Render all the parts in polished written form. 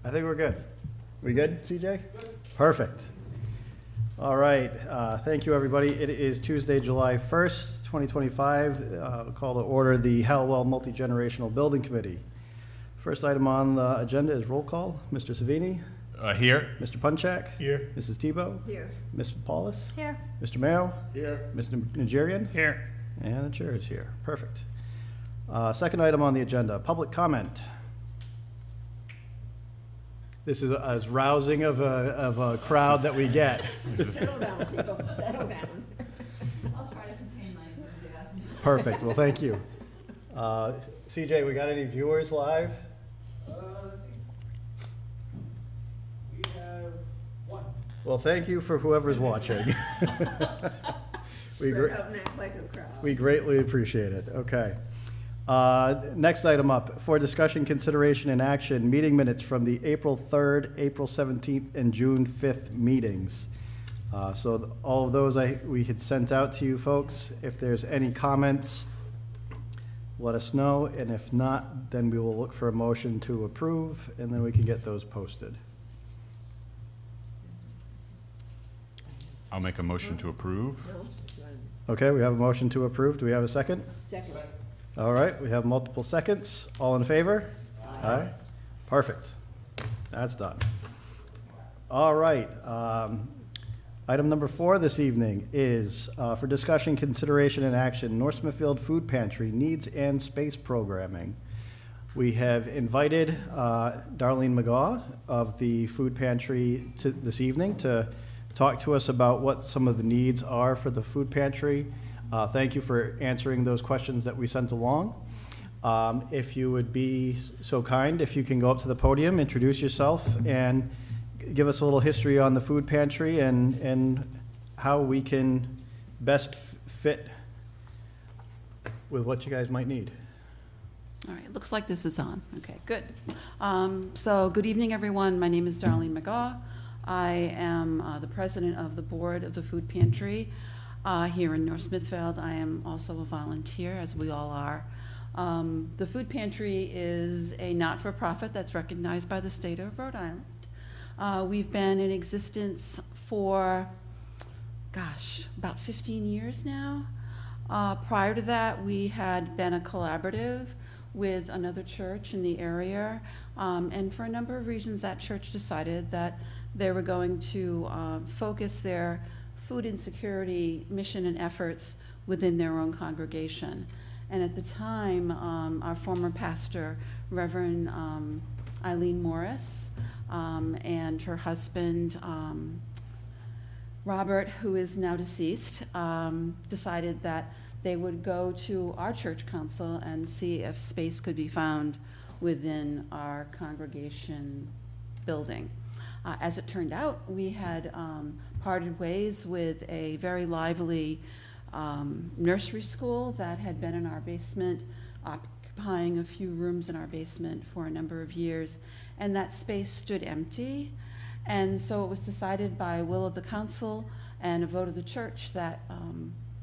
I think we're good. We good, CJ? Good. Perfect. All right. Thank you, everybody. It is Tuesday, July 1st, 2025. Call to order the Halliwell Multigenerational Building Committee. First item on the agenda is roll call. Mr. Savini? Here. Mr. Punchak? Here. Mrs. Tebow? Here. Ms. Paulus? Here. Mr. Mayo? Here. Mr. Nigerian? Here. And the chair is here. Perfect. Second item on the agenda, public comment. This is as rousing of a crowd that we get. Settle down, people. Settle down. I'll try to contain my enthusiasm. Perfect. Well, thank you. CJ, we got any viewers live? Let's see. We have one. Well, thank you for whoever's watching. Spread out and act like a crowd. We greatly appreciate it. Okay. Next item up, for discussion, consideration, and action, meeting minutes from the April 3rd, April 17th, and June 5th meetings. So all of those we had sent out to you folks. If there's any comments, let us know, and if not, then we will look for a motion to approve, and then we can get those posted. I'll make a motion to approve. Okay, we have a motion to approve. Do we have a second? Second. All right, we have multiple seconds. All in favor? Aye. Perfect. That's done. All right. Item number 4 this evening is for discussion, consideration, and action, North Smithfield Food Pantry Needs and Space Programming. We have invited Darlene McGaw of the Food Pantry this evening to talk to us about what some of the needs are for the food pantry. Thank you for answering those questions that we sent along. If you would be so kind, if you can go up to the podium, introduce yourself, and give us a little history on the food pantry and how we can best fit with what you guys might need. All right, looks like this is on. Okay, good. So good evening, everyone. My name is Darlene McGaw. I am the president of the board of the food pantry here in North Smithfield. I am also a volunteer, as we all are. The food pantry is a not-for-profit that's recognized by the state of Rhode Island. We've been in existence for, about 15 years now. Prior to that, we had been a collaborative with another church in the area, and for a number of reasons, that church decided that they were going to focus their food insecurity mission and efforts within their own congregation. And at the time, our former pastor, Reverend Eileen Morris, and her husband, Robert, who is now deceased, decided that they would go to our church council and see if space could be found within our congregation building. As it turned out, we had parted ways with a very lively nursery school that had been in our basement, occupying a few rooms in our basement for a number of years, and that space stood empty. And so it was decided by will of the council and a vote of the church that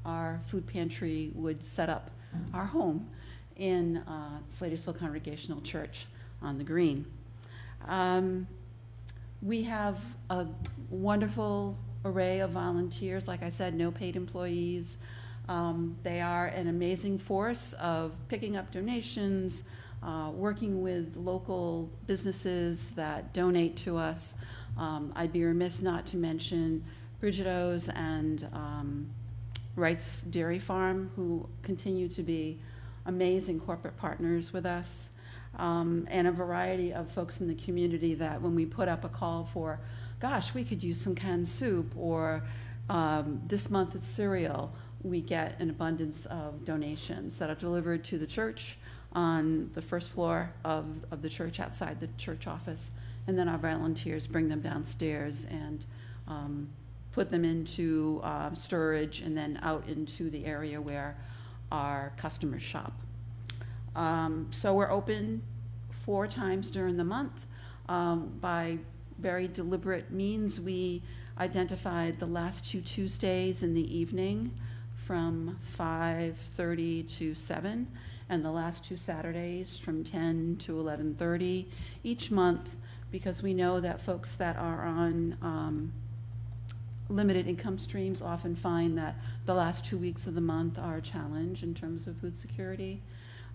our food pantry would set up our home in Slatersville Congregational Church on the Green. We have a wonderful array of volunteers. Like I said, no paid employees. They are an amazing force of picking up donations, working with local businesses that donate to us. I'd be remiss not to mention Bridgetto's and Wright's Dairy Farm, who continue to be amazing corporate partners with us. And a variety of folks in the community that when we put up a call for, we could use some canned soup, or this month it's cereal, we get an abundance of donations that are delivered to the church on the first floor of the church outside the church office, and then our volunteers bring them downstairs and put them into storage and then out into the area where our customers shop. So we're open 4 times during the month. By very deliberate means, we identified the last 2 Tuesdays in the evening from 5:30 to 7, and the last 2 Saturdays from 10 to 11:30 each month, because we know that folks that are on limited income streams often find that the last 2 weeks of the month are a challenge in terms of food security.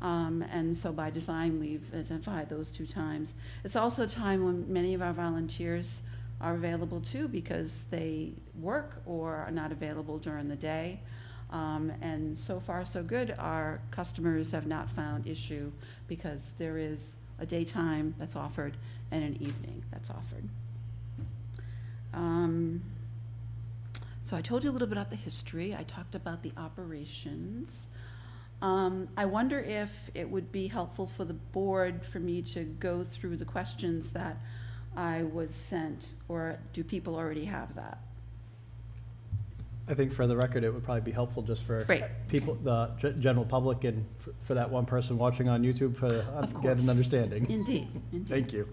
And so by design, we've identified those 2 times. It's also a time when many of our volunteers are available too, because they work or are not available during the day. And so far so good. Our customers have not found issue because there is a daytime that's offered and an evening that's offered. So I told you a little bit about the history. I talked about the operations. I wonder if it would be helpful for the board for me to go through the questions that I was sent, or do people already have that? I think for the record, it would probably be helpful just for Great. people, the general public, and for that one person watching on YouTube to get course. an understanding. Indeed, indeed. Thank you.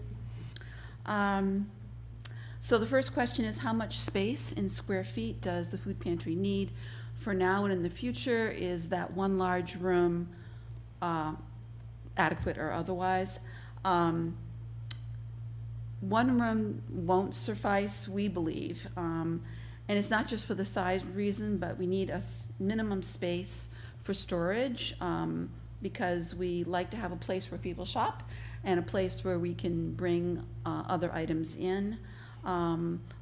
So the first question is, how much space in square feet does the food pantry need for now and in the future? Is that one large room adequate or otherwise? One room won't suffice, we believe. And it's not just for the size reason, but we need a minimum space for storage, because we like to have a place where people shop and a place where we can bring other items in.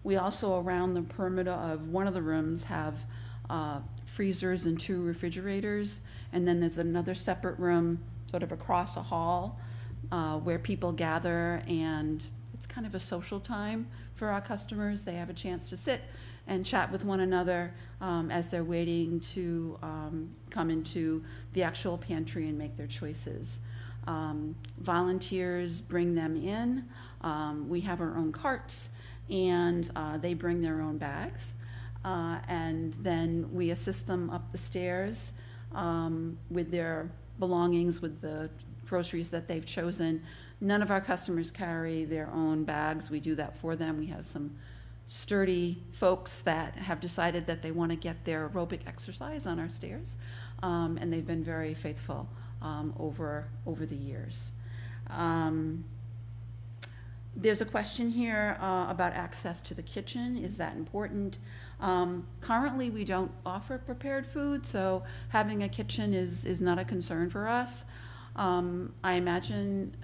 We also, around the perimeter of one of the rooms, have freezers and 2 refrigerators, and then there's another separate room sort of across a hall where people gather, and it's kind of a social time for our customers. They have a chance to sit and chat with one another as they're waiting to come into the actual pantry and make their choices. Volunteers bring them in. We have our own carts, and they bring their own bags. And then we assist them up the stairs with their belongings, with the groceries that they've chosen. None of our customers carry their own bags. We do that for them. We have some sturdy folks that have decided that they want to get their aerobic exercise on our stairs, and they've been very faithful over the years. There's a question here about access to the kitchen. Is that important? Currently, we don't offer prepared food, so having a kitchen is not a concern for us. I imagine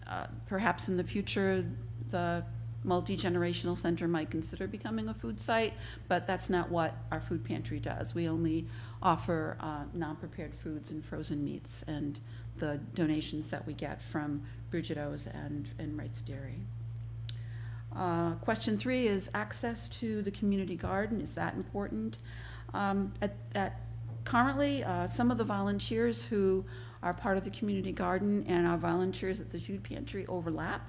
perhaps in the future the Multigenerational Center might consider becoming a food site, but that's not what our food pantry does. We only offer non-prepared foods and frozen meats and the donations that we get from Brigitto's and Wright's Dairy. Question 3 is access to the community garden. Is that important? Currently, some of the volunteers who are part of the community garden and our volunteers at the food pantry overlap.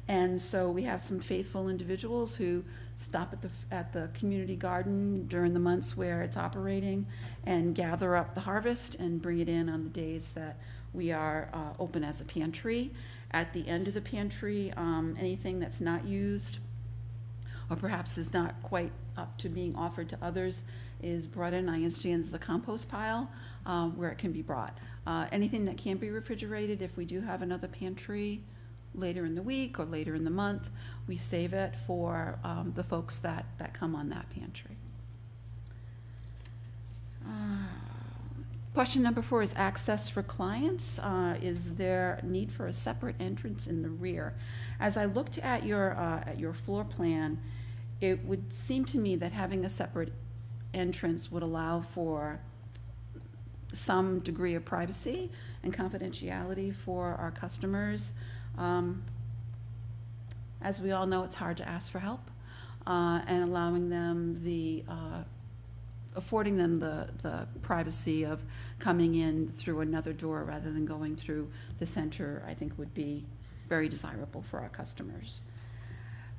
And so we have some faithful individuals who stop at the community garden during the months where it's operating and gather up the harvest and bring it in on the days that we are open as a pantry. At the end of the pantry, anything that's not used or perhaps is not quite up to being offered to others is brought in. I understand there's a compost pile where it can be brought. Anything that can't be refrigerated, if we do have another pantry later in the week or later in the month, we save it for the folks that come on that pantry. Question number 4 is access for clients. Is there a need for a separate entrance in the rear? As I looked at your floor plan, it would seem to me that having a separate entrance would allow for some degree of privacy and confidentiality for our customers. As we all know, it's hard to ask for help, and allowing them affording them the privacy of coming in through another door rather than going through the center, I think would be very desirable for our customers.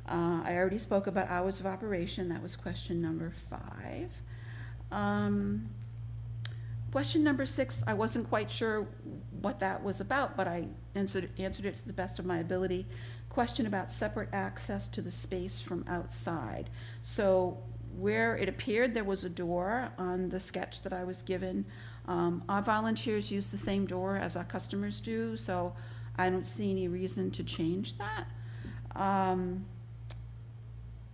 I already spoke about hours of operation. That was question number 5. Question number 6, I wasn't quite sure what that was about, but I answered it to the best of my ability. Question about separate access to the space from outside. So where it appeared there was a door on the sketch that I was given, our volunteers use the same door as our customers do, so I don't see any reason to change that.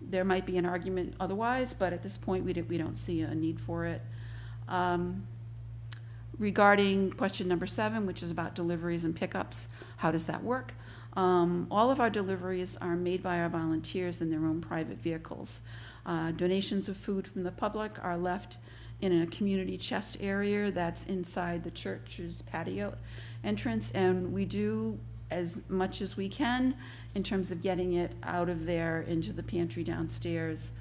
There might be an argument otherwise, but at this point, we don't see a need for it. Regarding question number 7, which is about deliveries and pickups, how does that work? All of our deliveries are made by our volunteers in their own private vehicles. Donations of food from the public are left in a community chest area that's inside the church's patio entrance, and we do as much as we can in terms of getting it out of there into the pantry downstairs,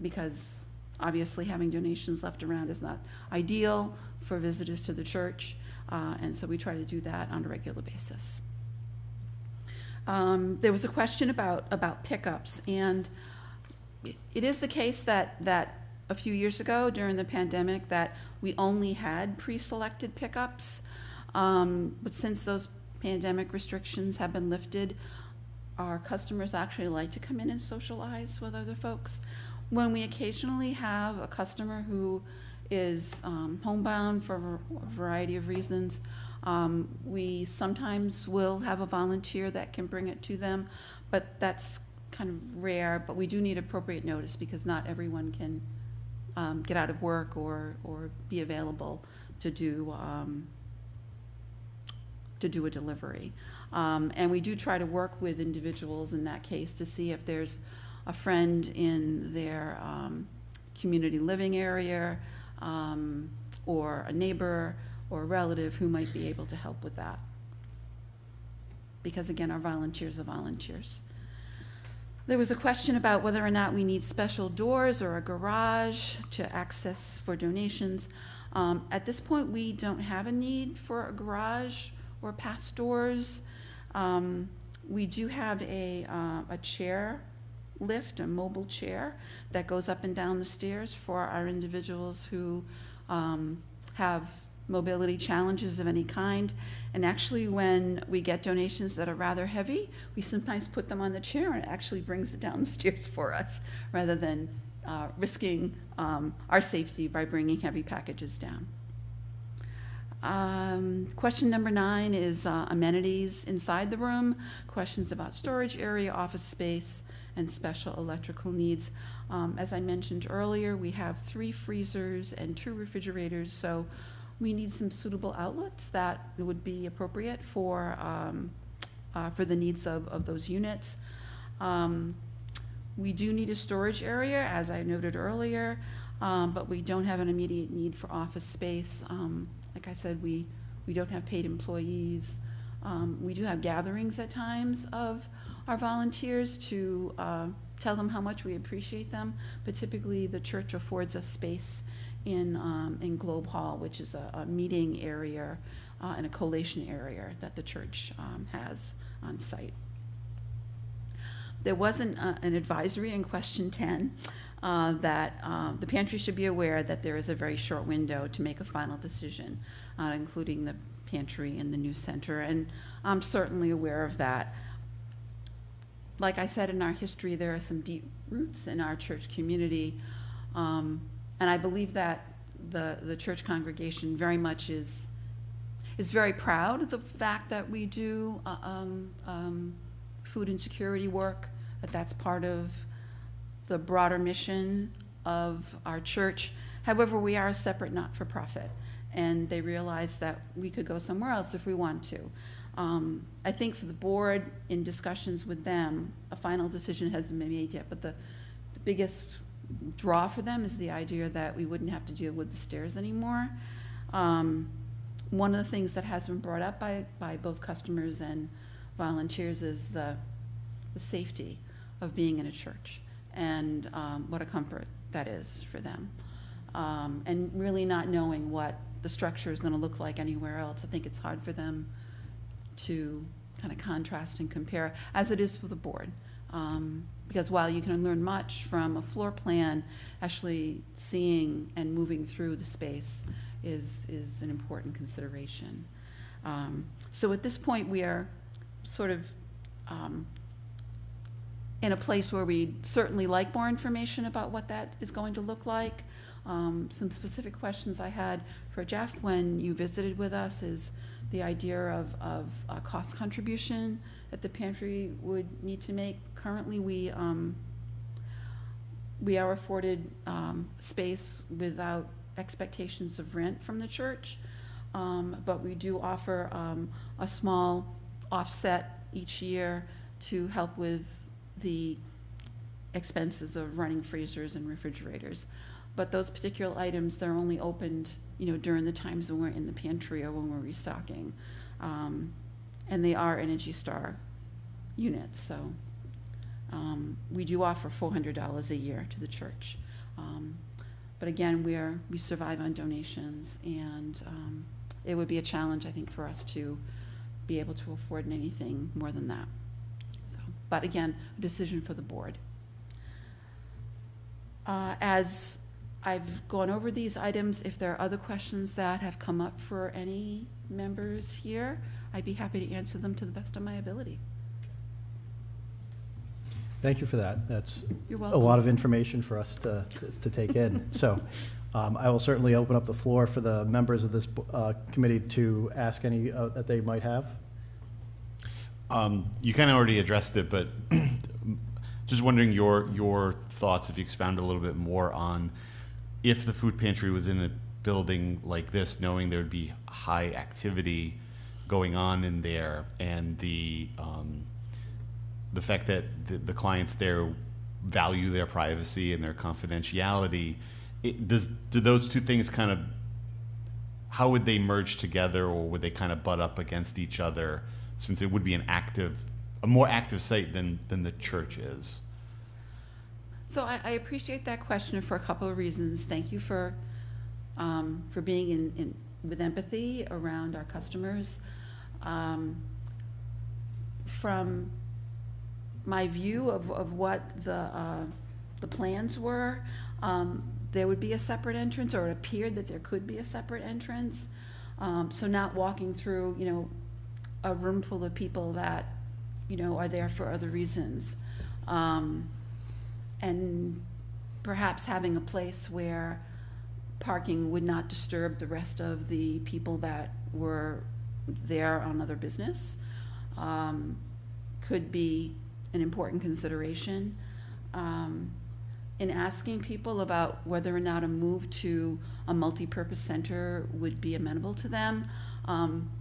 because obviously having donations left around is not ideal for visitors to the church, and so we try to do that on a regular basis. There was a question about pickups, and it is the case that a few years ago during the pandemic that we only had pre-selected pickups, but since those pandemic restrictions have been lifted, our customers actually like to come in and socialize with other folks. When we occasionally have a customer who is homebound for a variety of reasons, we sometimes will have a volunteer that can bring it to them, but that's kind of rare. But we do need appropriate notice because not everyone can get out of work or be available to do a delivery. And we do try to work with individuals in that case to see if there's a friend in their community living area, or a neighbor or a relative who might be able to help with that. Because again, our volunteers are volunteers. There was a question about whether or not we need special doors or a garage to access for donations. At this point, we don't have a need for a garage or pass doors. We do have a chair lift, a mobile chair that goes up and down the stairs for our individuals who have mobility challenges of any kind. And actually, when we get donations that are rather heavy, we sometimes put them on the chair and it actually brings it down the stairs for us rather than risking our safety by bringing heavy packages down. Question number 9 is amenities inside the room, questions about storage area, office space, and special electrical needs. As I mentioned earlier, we have 3 freezers and 2 refrigerators, so we need some suitable outlets that would be appropriate for the needs of those units. We do need a storage area, as I noted earlier, but we don't have an immediate need for office space. Like I said, we don't have paid employees. We do have gatherings at times of our volunteers to tell them how much we appreciate them, but typically the church affords us space in Globe Hall, which is a meeting area and a collation area that the church has on site. There was an advisory in question 10 that the pantry should be aware that there is a very short window to make a final decision, including the pantry and the new center, and I'm certainly aware of that. Like I said, in our history, there are some deep roots in our church community, and I believe that the church congregation very much is very proud of the fact that we do food insecurity work, that's part of the broader mission of our church. However, we are a separate not-for-profit, and they realize that we could go somewhere else if we want to. I think for the board, in discussions with them, a final decision hasn't been made yet, but the biggest draw for them is the idea that we wouldn't have to deal with the stairs anymore. One of the things that has been brought up by both customers and volunteers is the safety of being in a church, and what a comfort that is for them. And really not knowing what the structure is going to look like anywhere else. I think it's hard for them to kind of contrast and compare, as it is for the board. Because while you can learn much from a floor plan, actually seeing and moving through the space is an important consideration. So at this point, we are sort of in a place where we'd certainly like more information about what that is going to look like. Some specific questions I had for Jeff when you visited with us is the idea of a cost contribution that the pantry would need to make. Currently, we we are afforded space without expectations of rent from the church, but we do offer a small offset each year to help with the expenses of running freezers and refrigerators. But those particular items, they're only opened, during the times when we're in the pantry or when we're restocking. And they are Energy Star units, so we do offer $400 a year to the church. But again, we survive on donations, and it would be a challenge, I think, for us to be able to afford anything more than that. So, but again, a decision for the board. As I've gone over these items, if there are other questions that have come up for any members here, I'd be happy to answer them to the best of my ability. Thank you for that. That's You're a welcome. lot of information for us to take in. So I will certainly open up the floor for the members of this committee to ask any that they might have. You kind of already addressed it, but just wondering your thoughts, if you expound a little bit more on if the food pantry was in a building like this, knowing there would be high activity going on in there, and the fact that the clients there value their privacy and their confidentiality, do those two things kind of, how would they merge together, or would they kind of butt up against each other, since it would be a more active site than the church is? So I appreciate that question for a couple of reasons. Thank you for being with empathy around our customers. From my view of what the plans were, there would be a separate entrance, or it appeared that there could be a separate entrance. So not walking through, a room full of people that, are there for other reasons. And perhaps having a place where parking would not disturb the rest of the people that were there on other business could be an important consideration. In asking people about whether or not a move to a multi-purpose center would be amenable to them,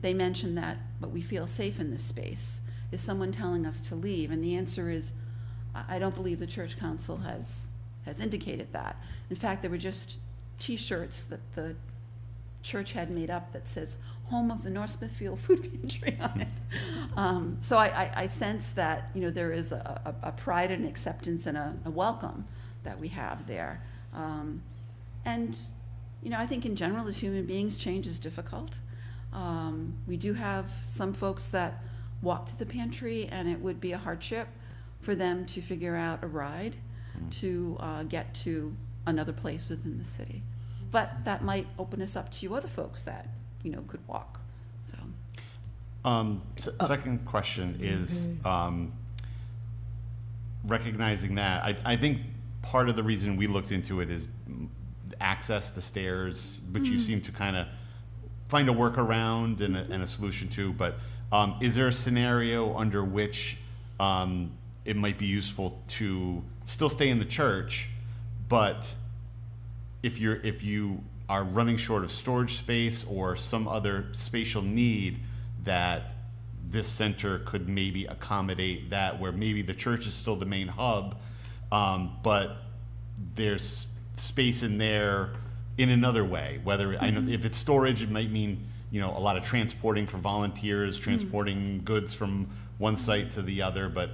they mentioned that, but we feel safe in this space. Is someone telling us to leave? And the answer is, I don't believe the church council has indicated that. In fact, there were just T-shirts that the church had made up that says "Home of the North Smithfield Food Pantry" on it. So I sense that there is a pride and acceptance and a welcome that we have there. And I think in general, as human beings, change is difficult. We do have some folks that walk to the pantry, and it would be a hardship for them to figure out a ride to get to another place within the city. But that might open us up to other folks that, could walk, so. Second question is, recognizing that, I think part of the reason we looked into it is access, the stairs, which you seem to kind of find a workaround and a solution to, but is there a scenario under which it might be useful to still stay in the church, but if you are running short of storage space or some other spatial need, that this center could maybe accommodate that, where maybe the church is still the main hub, but there's space in there in another way. Whether I know if it's storage, it might mean a lot of transporting for volunteers, transporting goods from one site to the other, but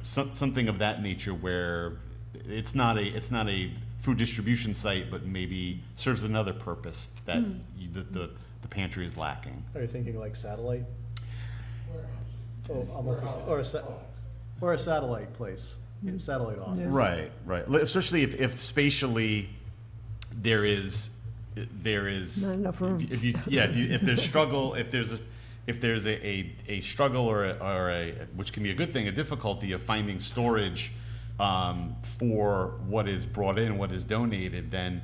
something of that nature where it's not a food distribution site, but maybe serves another purpose that the pantry is lacking. Are you thinking like satellite? Oh, almost, or a satellite place, satellite office. Right. Especially if spatially there is Not enough room. If there's struggle, if there's a struggle or a which can be a good thing, a difficulty of finding storage for what is brought in, what is donated, then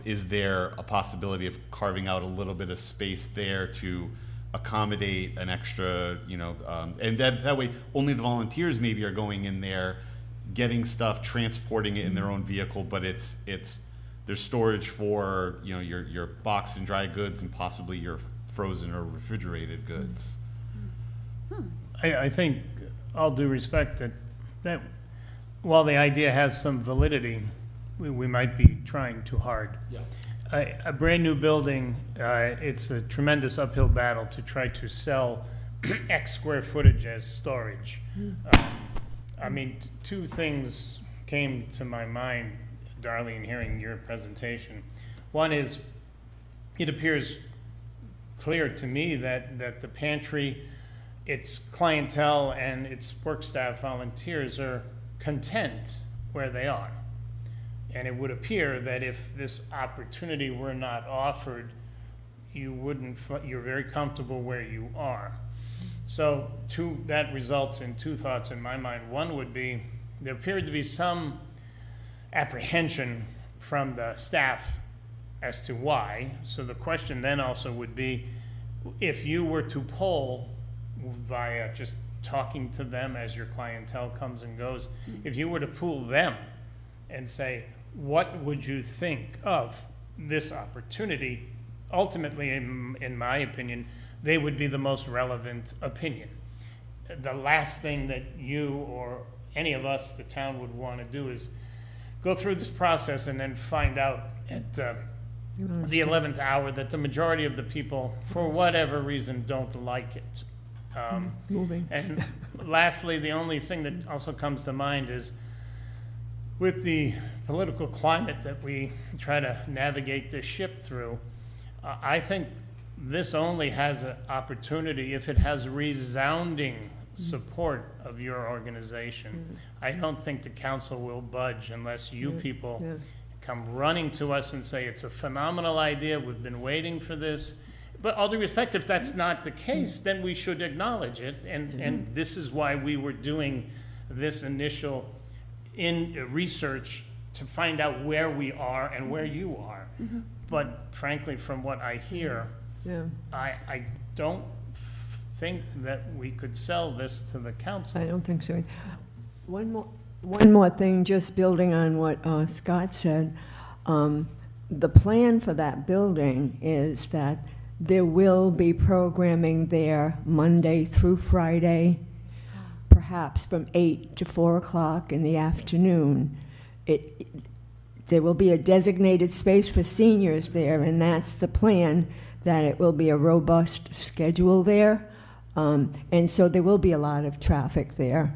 is there a possibility of carving out a little bit of space there to accommodate an extra, and that way only the volunteers maybe are going in there getting stuff, transporting it in their own vehicle, but there's storage for, you know, your boxed and dry goods and possibly your frozen or refrigerated goods. I think, all due respect, that while the idea has some validity, we might be trying too hard. Yeah. A brand new building, it's a tremendous uphill battle to try to sell X square footage as storage. I mean, two things came to my mind, Darlene, hearing your presentation. One is, it appears clear to me that the pantry, its clientele and its work staff volunteers are content where they are. And it would appear that if this opportunity were not offered, you're very comfortable where you are. So that results in two thoughts in my mind. One would be, there appeared to be some apprehension from the staff as to why. So the question then also would be, if you were to poll via just talking to them as your clientele comes and goes, if you were to pool them and say, what would you think of this opportunity? Ultimately, in my opinion, they would be the most relevant opinion. The last thing that you or any of us, the town, would want to do is go through this process and then find out at the 11th hour that the majority of the people, for whatever reason, don't like it. And lastly, the only thing that also comes to mind is, with the political climate that we try to navigate this ship through, I think this only has an opportunity if it has resounding support of your organization. I don't think the council will budge unless you people come running to us and say, it's a phenomenal idea, we've been waiting for this. But all due respect, if that's not the case, then we should acknowledge it. And this is why we were doing this initial research to find out where we are and where you are. But frankly, from what I hear, I don't think that we could sell this to the council. I don't think so. One more thing, just building on what Scott said. The plan for that building is that there will be programming there Monday through Friday, perhaps from 8 to 4 o'clock in the afternoon. There will be a designated space for seniors there, and that's the plan, that it will be a robust schedule there. And so there will be a lot of traffic there.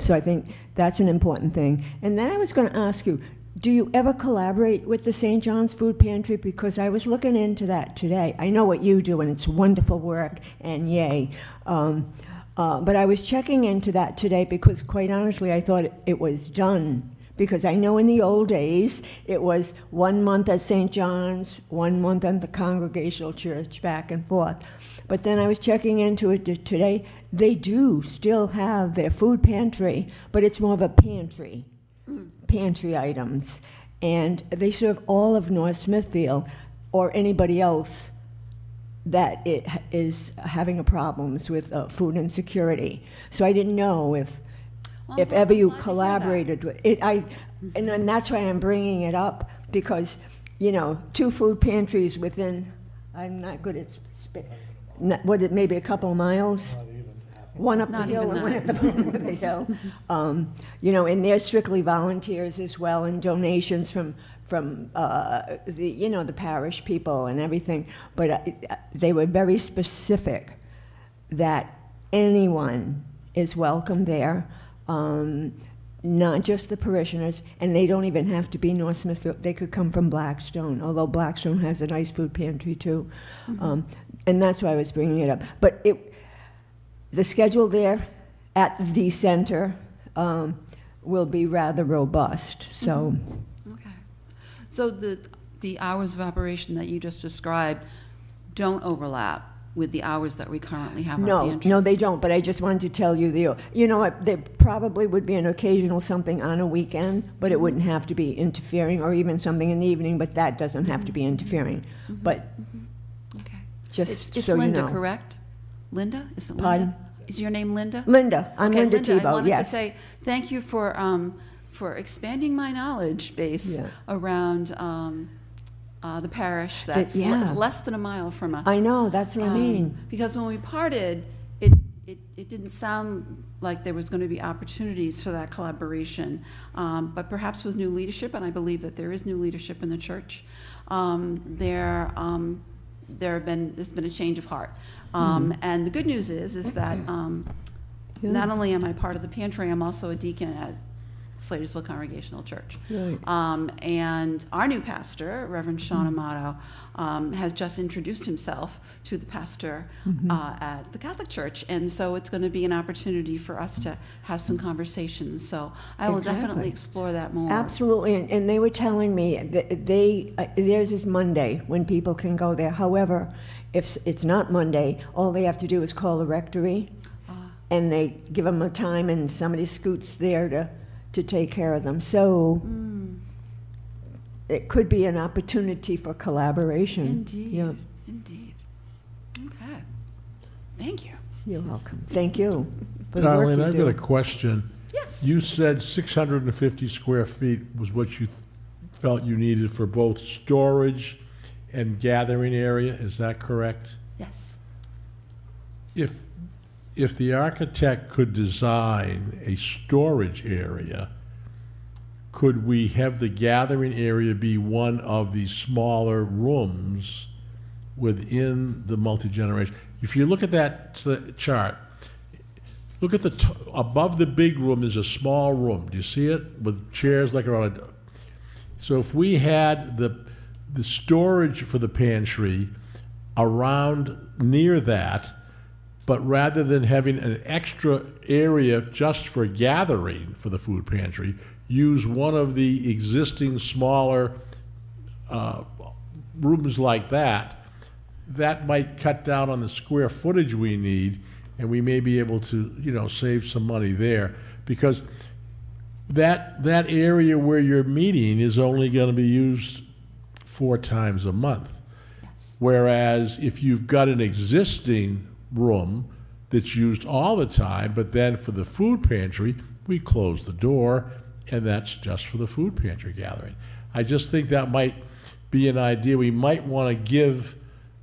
So I think that's an important thing. And then I was going to ask you, do you ever collaborate with the St. John's Food Pantry? Because I was looking into that today. I know what you do, and it's wonderful work, and yay. But I was checking into that today because, quite honestly, I thought it was done. Because I know in the old days, it was 1 month at St. John's, 1 month at the Congregational Church, back and forth. But then I was checking into it today. They do still have their food pantry, but it's more of a pantry items. And they serve all of North Smithfield or anybody else that it is having problems with food insecurity. So I didn't know if ever you collaborated with it. And that's why I'm bringing it up, because, you know, 2 food pantries within, I'm not good at, maybe a couple of miles? One up the Not hill even and one that. at the bottom of the hill. You know, and they're strictly volunteers as well, and donations from the parish people and everything. But they were very specific that anyone is welcome there. Not just the parishioners, and they don't even have to be North Smithfield. They could come from Blackstone, although Blackstone has a nice food pantry too. And that's why I was bringing it up. But the schedule there at the center will be rather robust. So, Okay. So the hours of operation that you just described don't overlap with the hours that we currently have on pantry? No, they don't, but I just wanted to tell you, you know what, there probably would be an occasional something on a weekend, but it wouldn't have to be interfering, or even something in the evening, but that doesn't have to be interfering. But Okay. just It's so Linda, you know. correct? Linda? Is it Linda? Pardon? Is your name Linda? Linda, I'm Okay, Linda Linda, I Tebow, wanted to yes. say thank you for expanding my knowledge base Yeah. around the parish that's yeah. less than a mile from us. I know, that's what I mean. Because when we parted, it didn't sound like there was going to be opportunities for that collaboration. But perhaps with new leadership, and I believe that there is new leadership in the church, there's been a change of heart. And the good news is that not only am I part of the pantry, I'm also a deacon at Slatersville Congregational Church. Right. And our new pastor, Reverend Sean Amato, has just introduced himself to the pastor at the Catholic Church. And so it's going to be an opportunity for us to have some conversations. So I will Exactly. definitely explore that more. Absolutely, and they were telling me that theirs is Monday when people can go there. However, if it's not Monday, all they have to do is call the rectory, and they give them a time, and somebody scoots there to take care of them. So it could be an opportunity for collaboration. Indeed. Yeah. Indeed. Okay. Thank you. You're welcome. Thank you for the work Darlene, you I've do. got a question. Yes. You said 650 square feet was what you felt you needed for both storage and gathering area, is that correct? Yes. If the architect could design a storage area, could we have the gathering area be one of the smaller rooms within the multi-generation? If you look at that chart, look at above the big room is a small room. Do you see it? With chairs like around a... So if we had the storage for the pantry around near that, but rather than having an extra area just for gathering for the food pantry, use one of the existing smaller rooms like that, that might cut down on the square footage we need, and we may be able to, save some money there. Because that area where you're meeting is only going to be used 4 times a month. Yes. Whereas if you've got an existing room that's used all the time, but then for the food pantry, we close the door, and that's just for the food pantry gathering. I just think that might be an idea we might want to give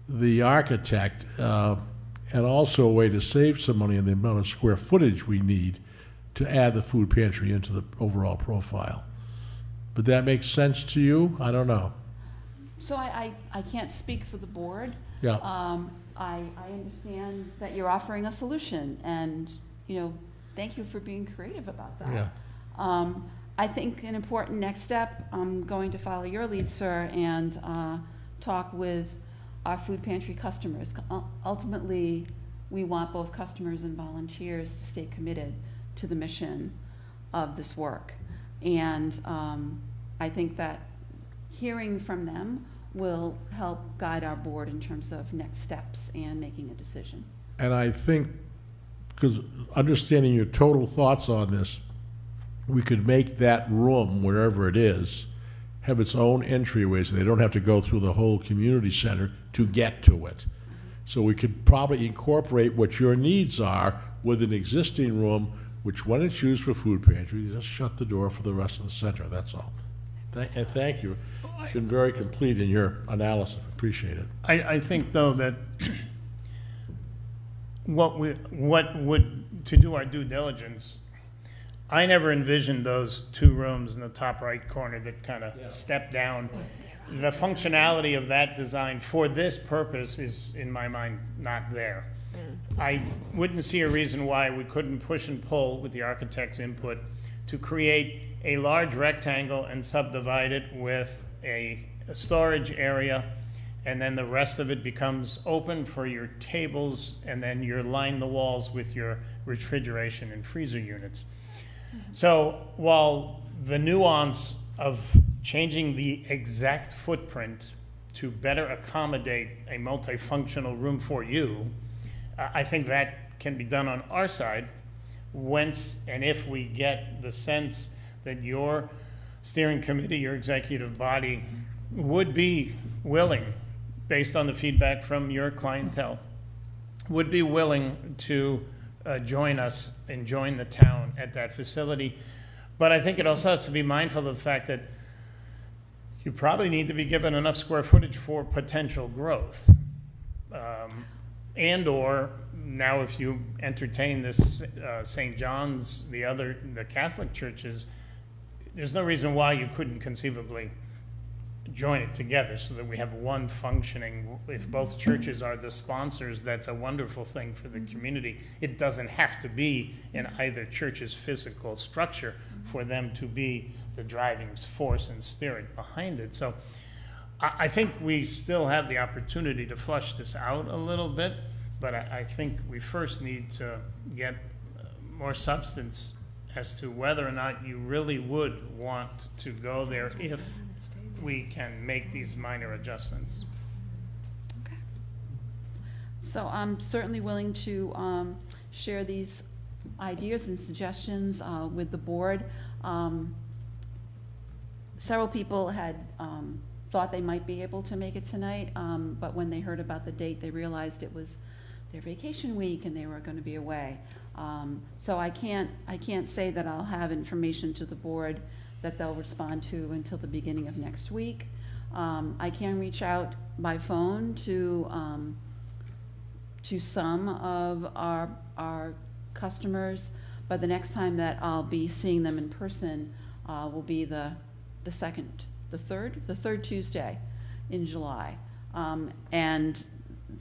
the architect, and also a way to save some money on the amount of square footage we need to add the food pantry into the overall profile. Would that make sense to you? I don't know. So I can't speak for the board. Yeah. I understand that you're offering a solution, and, thank you for being creative about that. Yeah. I think an important next step, I'm going to follow your lead, sir, and talk with our food pantry customers. Ultimately, we want both customers and volunteers to stay committed to the mission of this work. And I think that hearing from them will help guide our board in terms of next steps and making a decision. And I think, because understanding your total thoughts on this, we could make that room, wherever it is, have its own entryway, so they don't have to go through the whole community center to get to it. So we could probably incorporate what your needs are with an existing room, which when it's used for food pantry, you just shut the door for the rest of the center, that's all. And thank you. You've been very complete in your analysis, appreciate it. I think, though, that to do our due diligence, I never envisioned those 2 rooms in the top right corner that kind of step down. The functionality of that design for this purpose is, in my mind, not there. I wouldn't see a reason why we couldn't push and pull with the architect's input to create a large rectangle and subdivide it with a storage area, and then the rest of it becomes open for your tables, and then you line the walls with your refrigeration and freezer units. So while the nuance of changing the exact footprint to better accommodate a multifunctional room for you, I think that can be done on our side, once and if we get the sense that your steering committee, your executive body, would be willing, based on the feedback from your clientele, would be willing to join us and join the town at that facility. But I think it also has to be mindful of the fact that you probably need to be given enough square footage for potential growth. And/or now if you entertain this St. John's, the Catholic churches, there's no reason why you couldn't conceivably join it together so that we have one functioning. If both churches are the sponsors, that's a wonderful thing for the community. It doesn't have to be in either church's physical structure for them to be the driving force and spirit behind it. So I think we still have the opportunity to flush this out a little bit, but I think we first need to get more substance as to whether or not you really would want to go there if we can make these minor adjustments. Okay. So I'm certainly willing to share these ideas and suggestions with the board. Several people had thought they might be able to make it tonight, but when they heard about the date, they realized it was their vacation week and they were going to be away. So I can't say that I'll have information to the board that they'll respond to until the beginning of next week. I can reach out by phone to some of our customers, but the next time that I'll be seeing them in person will be the third Tuesday in July. And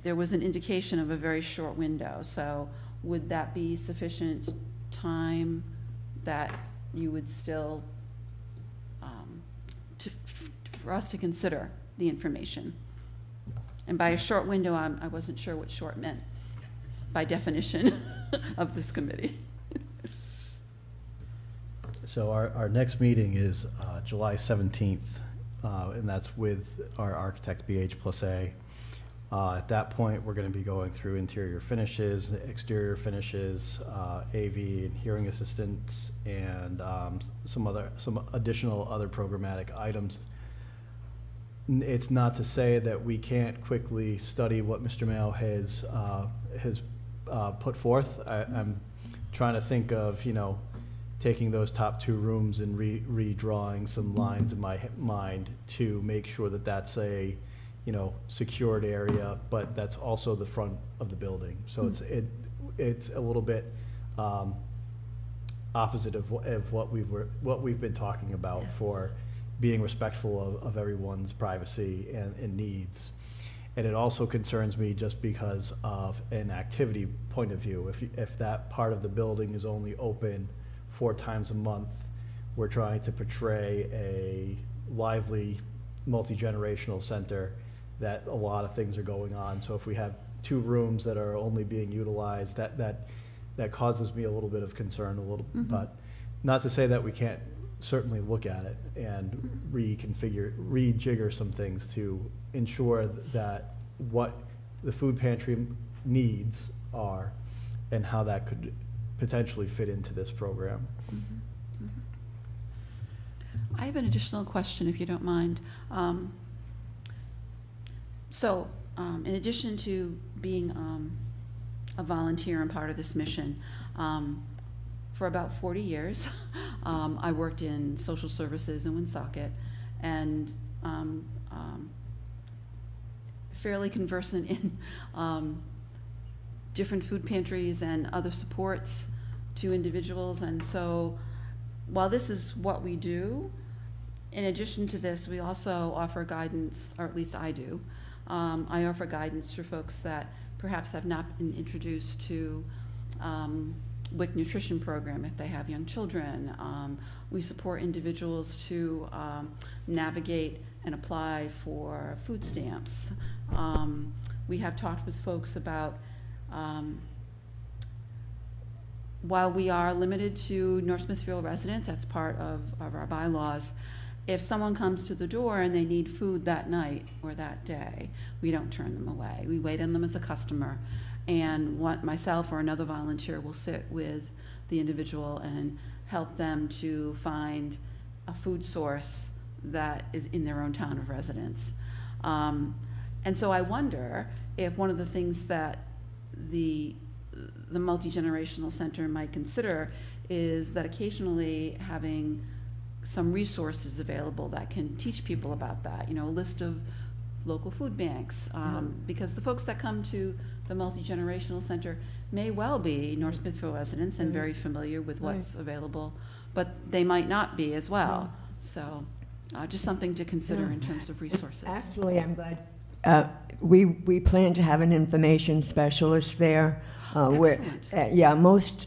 there was an indication of a very short window, so would that be sufficient time that you would still for us to consider the information? And by a short window, I wasn't sure what short meant by definition of this committee. So our next meeting is July 17th, and that's with our architect BH+A. At that point, we're going to be going through interior finishes, exterior finishes, AV and hearing assistants, and some additional other programmatic items. It's not to say that we can't quickly study what Mr. Mayo has put forth. I'm trying to think of, taking those top two rooms and redrawing some lines in my mind to make sure that that's a secured area, but that's also the front of the building. So it's a little bit opposite of what we've been talking about. Yes. For being respectful of everyone's privacy and needs. And it also concerns me just because of an activity point of view. If that part of the building is only open 4 times a month, we're trying to portray a lively, multi-generational center that a lot of things are going on. So if we have 2 rooms that are only being utilized, that causes me a little bit of concern, but not to say that we can't certainly look at it and rejigger some things to ensure that what the food pantry needs are and how that could potentially fit into this program. I have an additional question, if you don't mind. In addition to being a volunteer and part of this mission, for about 40 years, I worked in social services in Woonsocket, and fairly conversant in different food pantries and other supports to individuals. And so while this is what we do, in addition to this, we also offer guidance, or at least I do. I offer guidance for folks that perhaps have not been introduced to WIC nutrition program if they have young children. We support individuals to navigate and apply for food stamps. We have talked with folks about, while we are limited to North Smithfield residents, that's part of our bylaws, if someone comes to the door and they need food that night or that day, we don't turn them away. We wait on them as a customer, and myself or another volunteer will sit with the individual and help them to find a food source that is in their own town of residence. And so I wonder if one of the things that the the multi-generational center might consider is that occasionally having some resources available that can teach people about that, you know, a list of local food banks, because the folks that come to the multi-generational center may well be North Smithfield residents and very familiar with what's available, but they might not be as well. So just something to consider in terms of resources. Actually, I'm glad, we plan to have an information specialist there. Excellent.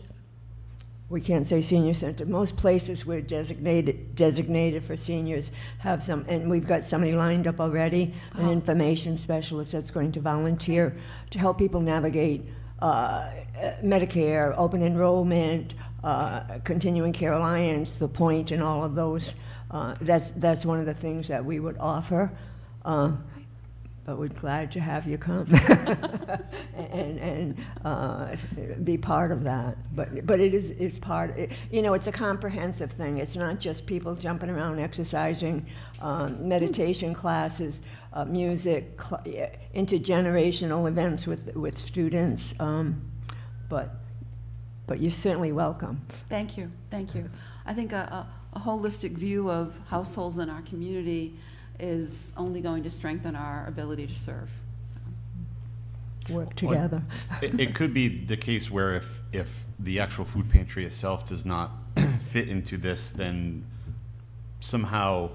We can't say senior center, most places we're designated for seniors have some, and we've got somebody lined up already, an information specialist that's going to volunteer to help people navigate Medicare, open enrollment, continuing care alliance, the point, and all of those. That's one of the things that we would offer. But we're glad to have you come and be part of that. But it's part, you know, it's a comprehensive thing. It's not just people jumping around exercising, meditation classes, music, intergenerational events with students. But you're certainly welcome. Thank you, thank you. I think a holistic view of households in our community is only going to strengthen our ability to serve. So. Work together. It could be the case where if the actual food pantry itself does not fit into this, then somehow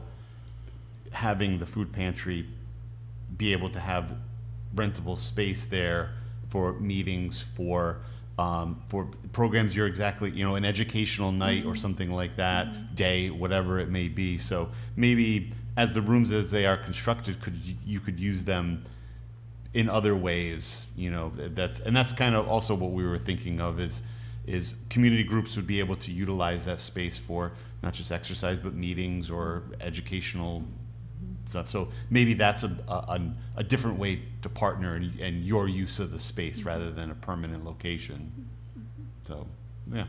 having the food pantry be able to have rentable space there for meetings, for programs, you're exactly, you know, an educational night or something like that, day, whatever it may be. So maybe as the rooms as they are constructed, you could use them in other ways, you know. That's kind of also what we were thinking of is community groups would be able to utilize that space for not just exercise but meetings or educational stuff. So maybe that's a different way to partner and your use of the space rather than a permanent location. So yeah.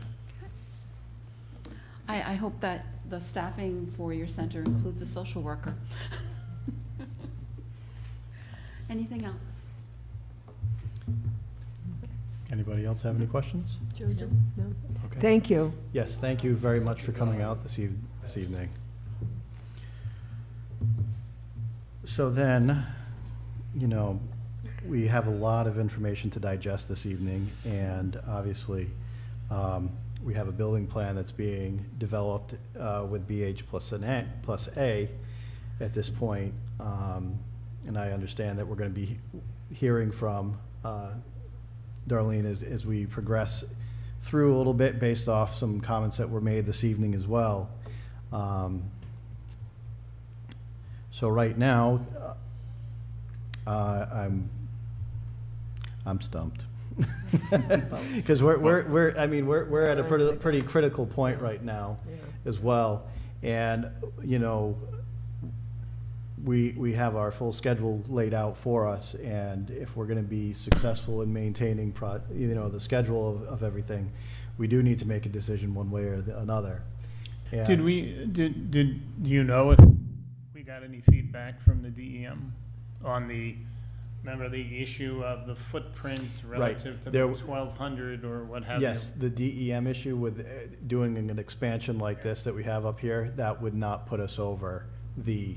I hope that the staffing for your center includes a social worker. Anything else? Anybody else have any questions? Jojo? No? Okay. Thank you. Yes, thank you very much for coming out this evening. So then, you know, we have a lot of information to digest this evening, and obviously, we have a building plan that's being developed with BH plus A at this point, and I understand that we're going to be hearing from Darlene as we progress through a little bit based off some comments that were made this evening as well. So right now, I'm stumped. Because we're at a pretty critical point right now as well, and you know, we have our full schedule laid out for us, and if we're going to be successful in maintaining the schedule of everything, we do need to make a decision one way or another. And Did you know if we got any feedback from the DEM on the, remember the issue of the footprint relative to the 1,200 or what have you? Yes, the DEM issue with doing an expansion like this that we have up here, that would not put us over the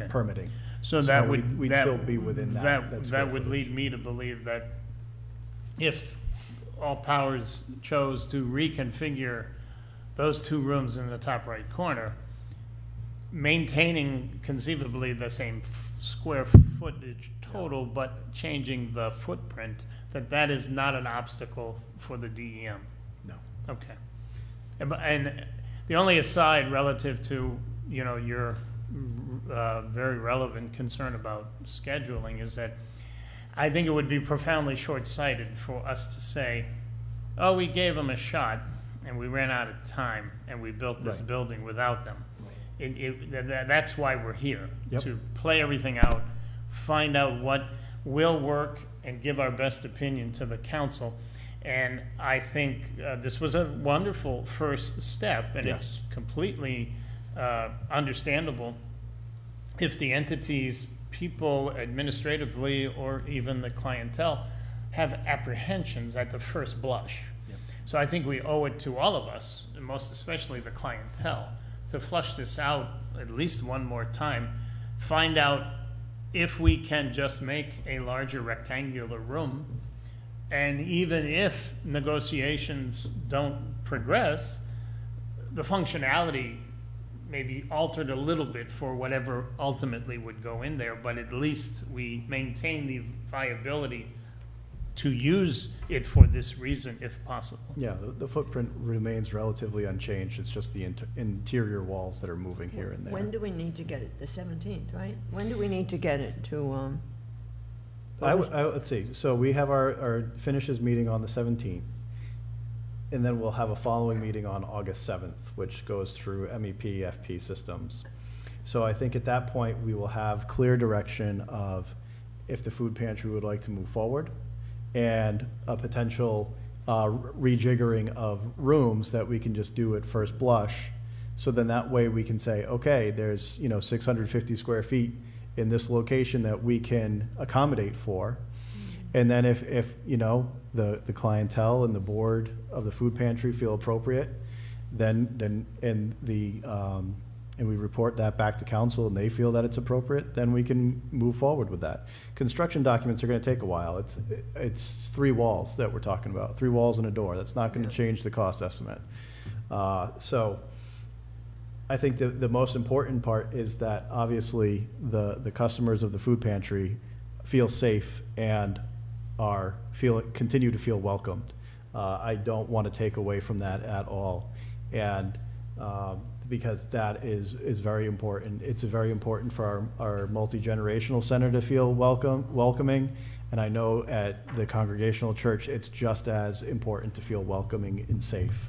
permitting. So that we'd still be within that. That would lead me to believe that if all powers chose to reconfigure those two rooms in the top right corner, maintaining conceivably the same square footage total, but changing the footprint, that is not an obstacle for the DEM. No. Okay. And the only aside relative to, you know, your very relevant concern about scheduling is that I think it would be profoundly short-sighted for us to say, oh, we gave them a shot and we ran out of time and we built this building without them. That's why we're here, to play everything out, find out what will work, and give our best opinion to the council. And I think this was a wonderful first step, and it's completely understandable if the entities, people administratively, or even the clientele have apprehensions at the first blush. So I think we owe it to all of us, and most especially the clientele, to flush this out at least one more time, find out if we can just make a larger rectangular room, and even if negotiations don't progress, the functionality may be altered a little bit for whatever ultimately would go in there, but at least we maintain the viability to use it for this reason if possible. Yeah, the footprint remains relatively unchanged. It's just the interior walls that are moving here and there. When do we need to get it? The 17th, right? When do we need to get it to, Let's see, so we have our finishes meeting on the 17th, and then we'll have a following meeting on August 7th, which goes through MEP, FP systems. So I think at that point, we will have clear direction of if the food pantry would like to move forward, and a potential rejiggering of rooms that we can just do at first blush. So then that way we can say, okay, there's 650 square feet in this location that we can accommodate for. And then if the clientele and the board of the food pantry feel appropriate, then and we report that back to council and they feel that it's appropriate, then we can move forward with that. Construction documents are going to take a while. It's 3 walls that we're talking about, 3 walls and a door. That's not going to change the cost estimate. So I think the most important part is that obviously the customers of the food pantry feel safe and continue to feel welcomed. I don't want to take away from that at all. And because that is very important. It's very important for our multi-generational center to feel welcoming. And I know at the Congregational Church, it's just as important to feel welcoming and safe.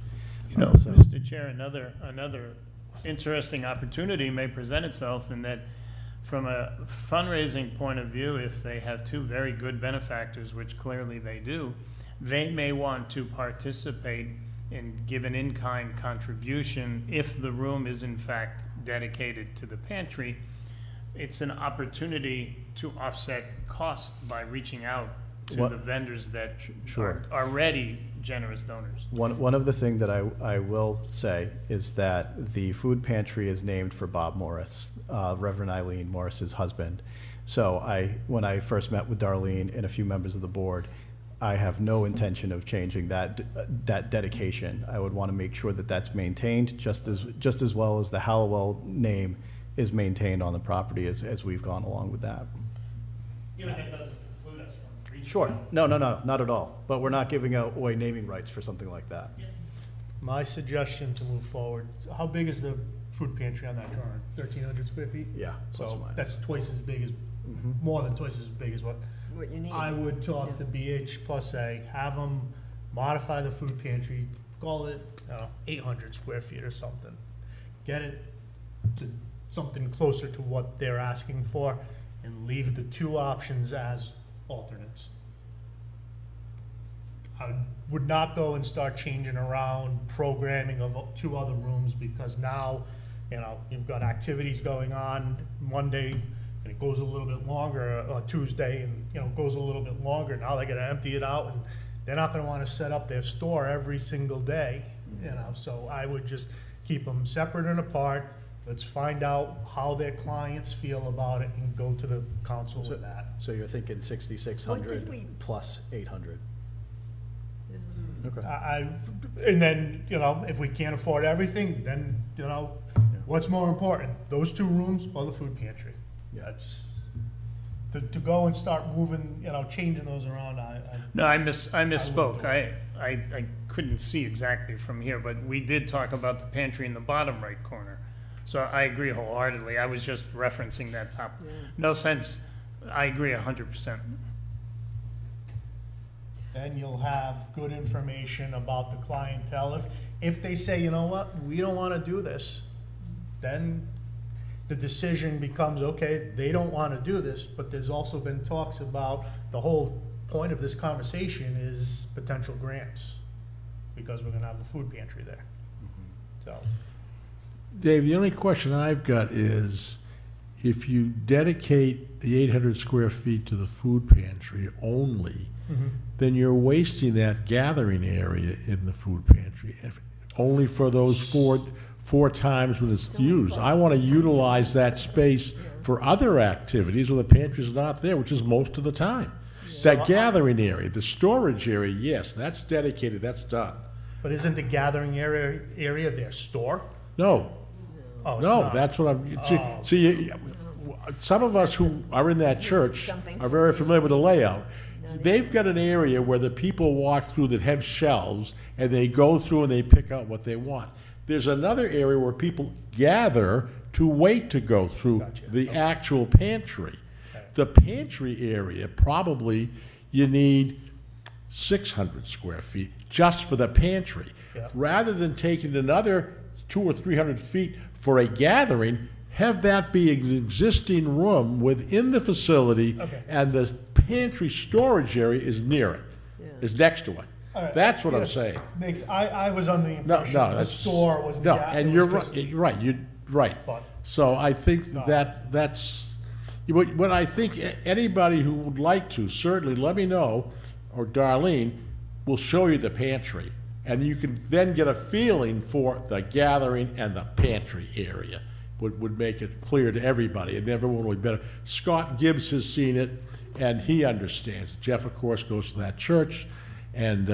Mr. Chair, another interesting opportunity may present itself in that from a fundraising point of view, if they have 2 very good benefactors, which clearly they do, they may want to participate and give an in-kind contribution if the room is in fact dedicated to the pantry. It's an opportunity to offset costs by reaching out to the vendors that are already generous donors. One of the things that I will say is that the food pantry is named for Bob Morris, Reverend Eileen Morris's husband. So when I first met with Darlene and a few members of the board, I have no intention of changing that dedication. I would want to make sure that that's maintained just as well as the Halliwell name is maintained on the property as we've gone along with that. Even if it doesn't preclude us from reaching Sure. out. No, not at all. But we're not giving away naming rights for something like that. My suggestion to move forward, how big is the food pantry on that drawing? 1,300 square feet? Yeah, plus or So minus. that's twice as big as, more than twice as big as what what you need? I would talk to BH plus A, have them modify the food pantry, call it 800 square feet or something. Get it to something closer to what they're asking for and leave the 2 options as alternates. I would not go and start changing around programming of 2 other rooms because now, you've got activities going on Monday and it goes a little bit longer, or Tuesday, and goes a little bit longer. Now they gotta empty it out, and they're not gonna wanna set up their store every single day, so I would just keep them separate and apart. Let's find out how their clients feel about it and go to the council with that. So you're thinking What did 6,600 we- plus 800? Okay. And then, if we can't afford everything, then, what's more important, those 2 rooms or the food pantry? That's, to go and start moving, changing those around, No, I misspoke. I couldn't see exactly from here, but we did talk about the pantry in the bottom right corner. So I agree wholeheartedly. I was just referencing that top. No sense. I agree 100%. then you'll have good information about the clientele. If they say, you know what, we don't wanna do this, then the decision becomes, okay, they don't want to do this, but there's also been talks about the whole point of this conversation is potential grants, because we're going to have a food pantry there. So, Dave, the only question I've got is, if you dedicate the 800 square feet to the food pantry only, then you're wasting that gathering area in the food pantry, only for those four times when it's used. I want to utilize that space for other activities when the pantry's not there, which is most of the time. That gathering area, the storage area, yes, that's dedicated, that's done. But isn't the gathering area their store? No, Oh, it's no, not. that's what I'm, see, some of us who are in that church are very familiar with the layout. They've got an area where the people walk through that have shelves, and they go through and they pick out what they want. There's another area where people gather to wait to go through the actual pantry. The pantry area, probably you need 600 square feet just for the pantry. Yeah. Rather than taking another 200 or 300 feet for a gathering, have that be an existing room within the facility, Okay. and the pantry storage area is near it, is next to it. All right. That's what I'm Yeah. saying. I was under the impression the that's- store was the. No, it and was you're just- right, you're right. But- So I think No. that's, what I think anybody who would like to, certainly let me know, or Darlene will show you the pantry. And you can then get a feeling for the gathering and the pantry area. Would make it clear to everybody, and everyone will be better. Scott Gibbs has seen it, and he understands. Jeff, of course, goes to that church, and,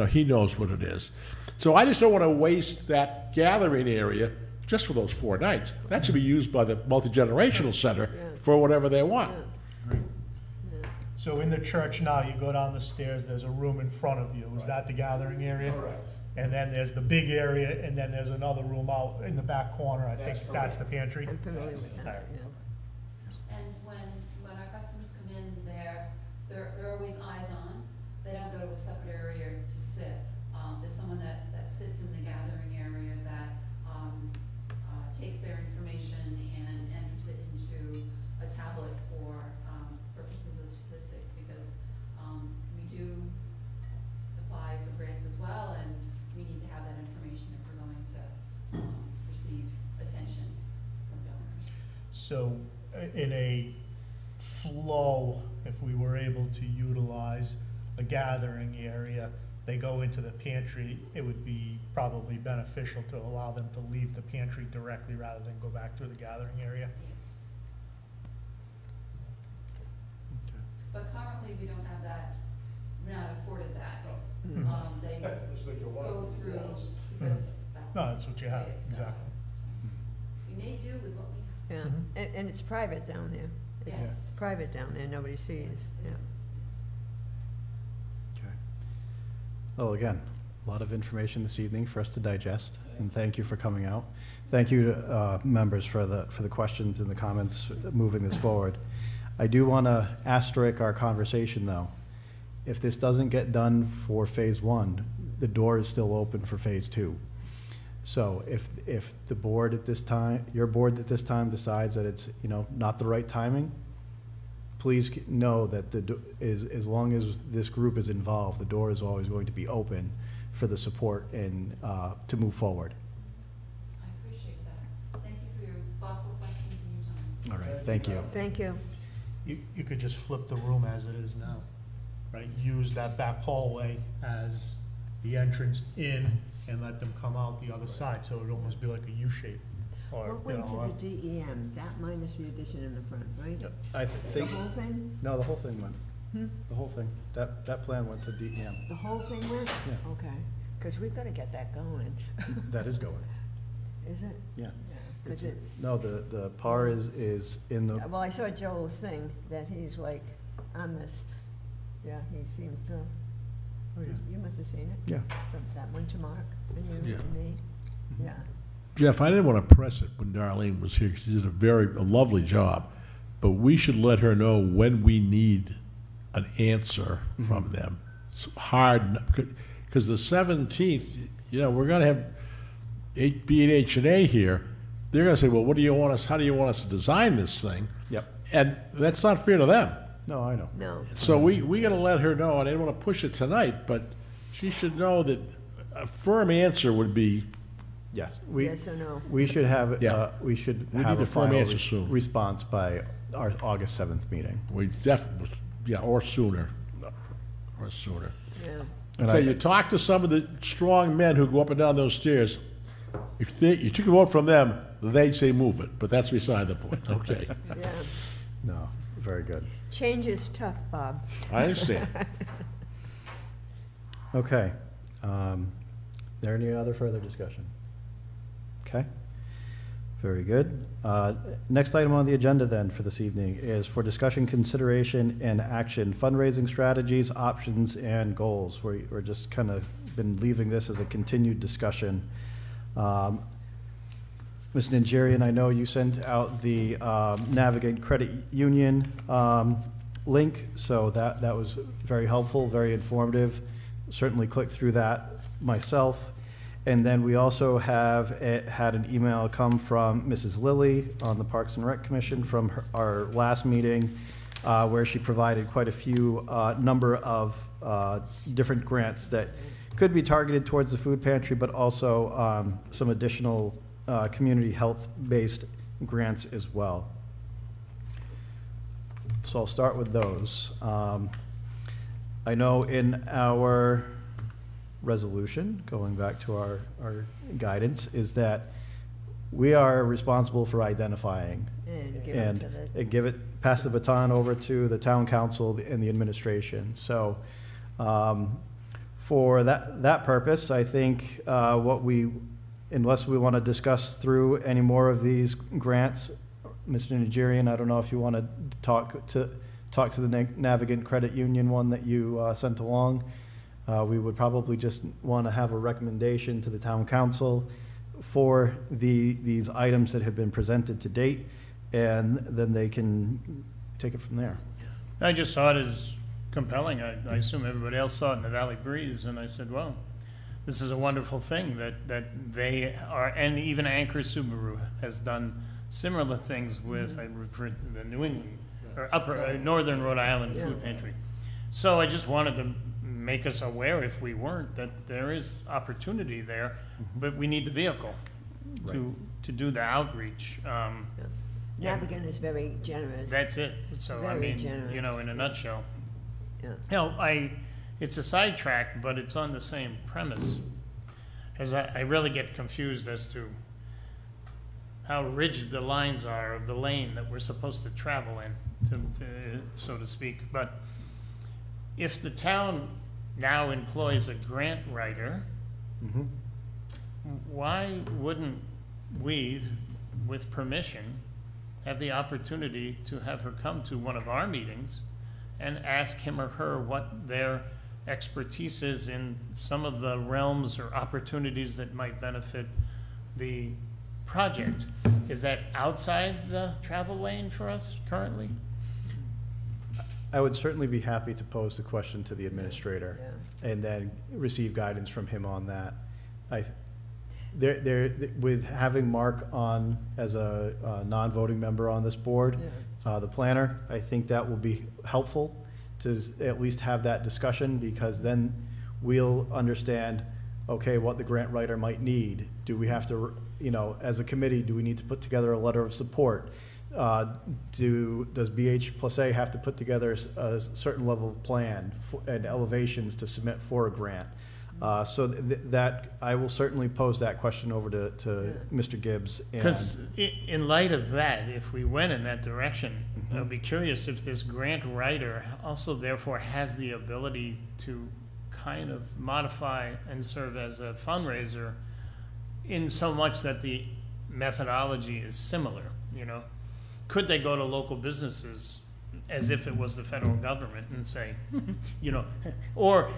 he knows what it is. So I just don't want to waste that gathering area just for those 4 nights. That should be used by the Multigenerational Center for whatever they want. So in the church now, you go down the stairs, there's a room in front of you. Is that the gathering area? Correct. And then there's the big area, and then there's another room out in the back corner. I think that's the pantry. I'm familiar with that, Alright. yeah. And when our customers come in, they're always eyes on. They don't go to a separate area to sit. There's someone that sits in the gathering area that takes their information and enters it into a tablet for purposes of statistics, because we do apply for grants as well, and we need to have that information if we're going to receive attention from donors. So in a flow, if we were able to utilize a gathering area, they go into the pantry, it would be probably beneficial to allow them to leave the pantry directly rather than go back through the gathering area. Yes. But currently, we don't have that, we're not afforded that. They go through, because that's. No, that's what you have, the way it's set up. exactly. We may do with what we have. Yeah, and it's private down there. Yes. It's private down there, nobody sees, yeah. Okay. Well, again, a lot of information this evening for us to digest, and thank you for coming out. Thank you to members for the questions and the comments moving this forward. I do want to asterisk our conversation, though. If this doesn't get done for phase 1, the door is still open for phase 2. So if the board at this time, your board at this time decides that it's, not the right timing, please know that as long as this group is involved, the door is always going to be open for the support and to move forward. I appreciate that. Thank you for your thoughtful questions and your time. All right, thank you. Thank you. You could just flip the room as it is now, right? Use that back hallway as the entrance in and let them come out the other side, so it would almost be like a U shape. Or, What went to the DEM? That minus the addition in the front, right? I The think, whole thing? no, the whole thing went. The whole thing. That plan went to DEM. The whole thing went? Yeah. Okay, because we've got to get that going. That is going, Is it? yeah. Because it's, No, the PAR is in the, well, I saw Joel's thing, that he's like on this. Yeah, he seems to, you must have seen it. yeah. From that one to Mark, and you, Yeah. and me. Yeah. Jeff, I didn't want to press it when Darlene was here, 'cause she did a lovely job, but we should let her know when we need an answer from them. It's hard, because the 17th, we're going to have B&H&A here. They're going to say, well, how do you want us to design this thing? Yep. And that's not fair to them. No, I know. No. So we got to let her know, and I didn't want to push it tonight, but she should know that a firm answer would be Yes, Yes or no? we should have, Yeah. we should We have need a a firm final answer soon. response by our August 7th meeting. We definitely, yeah, or sooner. Or sooner. Yeah. And So I- you talk to some of the strong men who go up and down those stairs, if you took a vote from them, they'd say move it, but that's beside the point, okay. Yeah. No, very good. Change is tough, Bob. I understand. Okay. There any other further discussion? Okay. Very good. Next item on the agenda then for this evening is for discussion, consideration, and action, fundraising strategies, options, and goals. We're just kind of been leaving this as a continued discussion. Ms. Nigerian, I know you sent out the Navigate Credit Union link, so that was very helpful, very informative. Certainly clicked through that myself. And then we also have had an email come from Mrs. Lilly on the Parks and Rec Commission from our last meeting, where she provided quite a few number of different grants that could be targeted towards the food pantry, but also some additional community health-based grants as well. So I'll start with those. I know in our resolution, going back to our guidance, is that we are responsible for identifying and give it, pass the baton over to the town council and the administration. So for that purpose, I think unless we want to discuss through any more of these grants, Mr. Nigerian, I don't know if you want to talk to the Navigant Credit Union one that you sent along. We would probably just want to have a recommendation to the town council for these items that have been presented to date, and then they can take it from there. I just saw it as compelling. I assume everybody else saw it in the Valley Breeze, and I said, well, this is a wonderful thing that they are, and even Anchor Subaru has done similar things with, I refer to the New England, or Northern Rhode Island Food Pantry. So I just wanted to make us aware, if we weren't, that there is opportunity there, but we need the vehicle to do the outreach. Navigant is very generous. That's it. So, I Very mean, generous. you know, in a nutshell. Yeah. You know, it's a sidetrack, but it's on the same premise. As I really get confused as to how rigid the lines are of the lane that we're supposed to travel in, so to speak. But if the town now employs a grant writer, why wouldn't we, with permission, have the opportunity to have her come to one of our meetings and ask him or her what their expertise is in some of the realms or opportunities that might benefit the project? Is that outside the travel lane for us currently? I would certainly be happy to pose the question to the administrator and then receive guidance from him on that. With having Mark on as a non-voting member on this board, the planner, I think that will be helpful to at least have that discussion, because then we'll understand, okay, what the grant writer might need. Do we have to, you know, as a committee, do we need to put together a letter of support? Does BH+A have to put together a certain level of plan and elevations to submit for a grant? So that I will certainly pose that question over to Mr. Gibbs. Because in light of that, if we went in that direction, I'll be curious if this grant writer also therefore has the ability to kind of modify and serve as a fundraiser in so much that the methodology is similar, you know? Could they go to local businesses as if it was the federal government and say, you know, or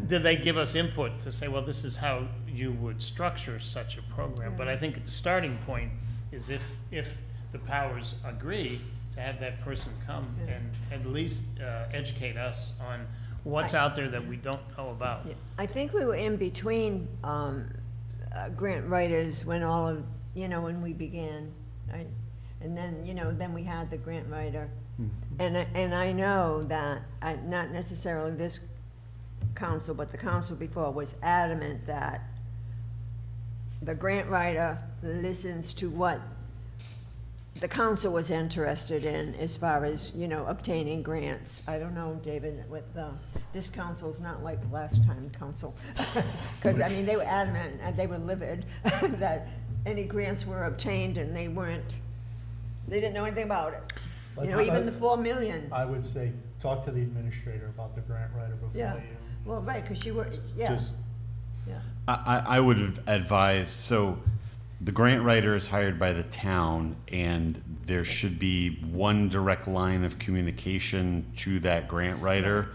did they give us input to say, well, this is how you would structure such a program? But I think the starting point is if the powers agree to have that person come and at least educate us on what's out there that we don't know about. I think we were in between grant writers when all of, you know, when we began, right? And then, you know, then we had the grant writer. And I know that, not necessarily this council, but the council before was adamant that the grant writer listens to what the council was interested in as far as, you know, obtaining grants. I don't know, David, with, this council's not like the last time council. Because, I mean, they were adamant, and they were livid, that any grants were obtained and they didn't know anything about it. You know, even the 4 million. I would say, talk to the administrator about the grant writer before Yeah. you. Well, right, because she were, yeah, Just, yeah. I would advise, so the grant writer is hired by the town, and there should be one direct line of communication to that grant writer,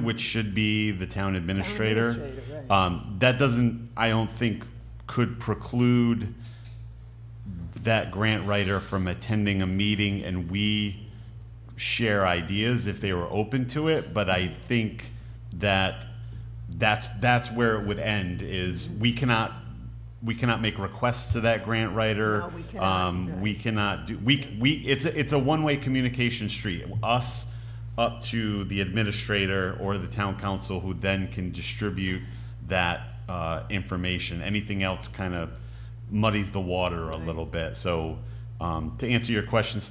which should be the town administrator. Right. That doesn't, I don't think, could preclude that grant writer from attending a meeting and we share ideas if they were open to it, but I think that's where it would end, is we cannot make requests to that grant writer. No, we cannot. We cannot do, it's a one-way communication street. Us up to the administrator or the town council, who then can distribute that information. Anything else kind of muddies the water a little bit. So to answer your question,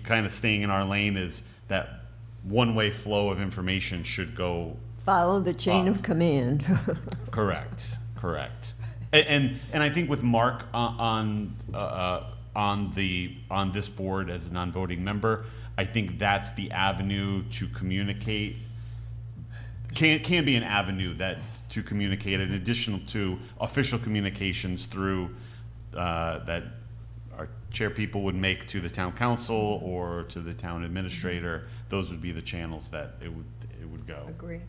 kind of staying in our lane, is that one-way flow of information should go. Follow the chain of command. Correct. And I think with Mark on this board as a non-voting member, I think that's the avenue to communicate. Can be an avenue to communicate in addition to official communications through that our chair people would make to the town council or to the town administrator. Those would be the channels that it would go. Agree.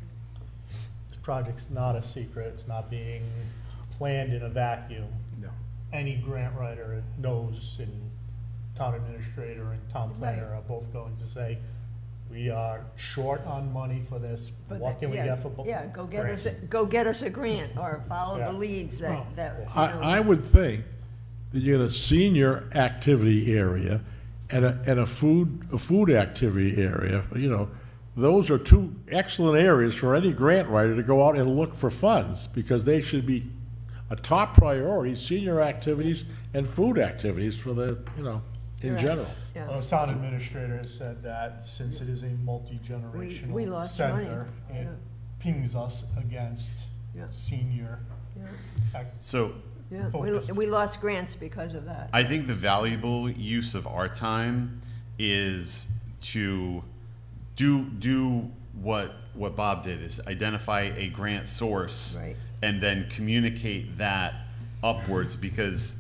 this project's not a secret, it's not being planned in a vacuum. No. Any grant writer knows, and town administrator and town planner are both going to say, we are short on money for this, But what can we yeah, get for Yeah, grants? go get us a grant, or follow Yeah. the leads Well, that, you know. I would think that you get a senior activity area and a food activity area, you know, those are two excellent areas for any grant writer to go out and look for funds, because they should be a top priority, senior activities and food activities for the, you know, in Right. general. Yeah. Well, the town administrator has said that since it is a We multi-generational lost money. center, it Yeah. pings us against Yeah. senior. Yeah. So Yeah, Focused. we lost grants because of that. I think the valuable use of our time is to do what Bob did, is identify a grant source Right. and then communicate that upwards, because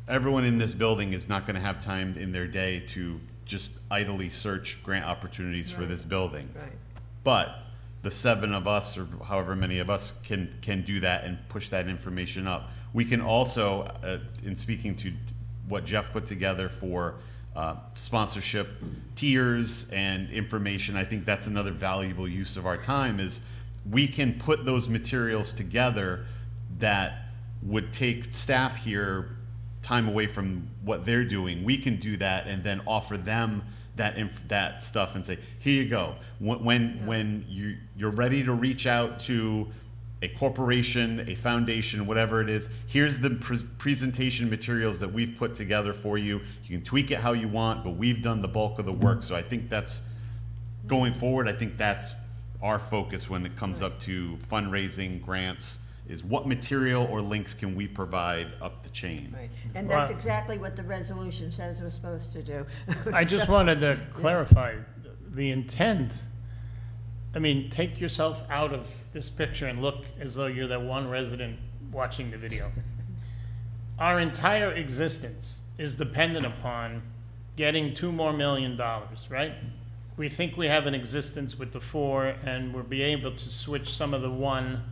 everyone in this building is not going to have time in their day to just idly search grant opportunities for this building. Right. But the 7 of us, or however many of us, can do that and push that information up. We can also, in speaking to what Jeff put together for sponsorship tiers and information, I think that's another valuable use of our time, is we can put those materials together that would take staff here time away from what they're doing. We can do that and then offer them that stuff and say, here you go. When you're ready to reach out to a corporation, a foundation, whatever it is, here's the presentation materials that we've put together for you. You can tweak it how you want, but we've done the bulk of the work. So I think that's, going forward, I think that's our focus when it comes up to fundraising, grants, is what material or links can we provide up the chain. Right, and that's Well- exactly what the resolution says we're supposed to do. I just wanted to clarify the intent. I mean, take yourself out of this picture and look as though you're that one resident watching the video. Our entire existence is dependent upon getting $2 more million, right? We think we have an existence with the 4, and we'll be able to switch some of the 1,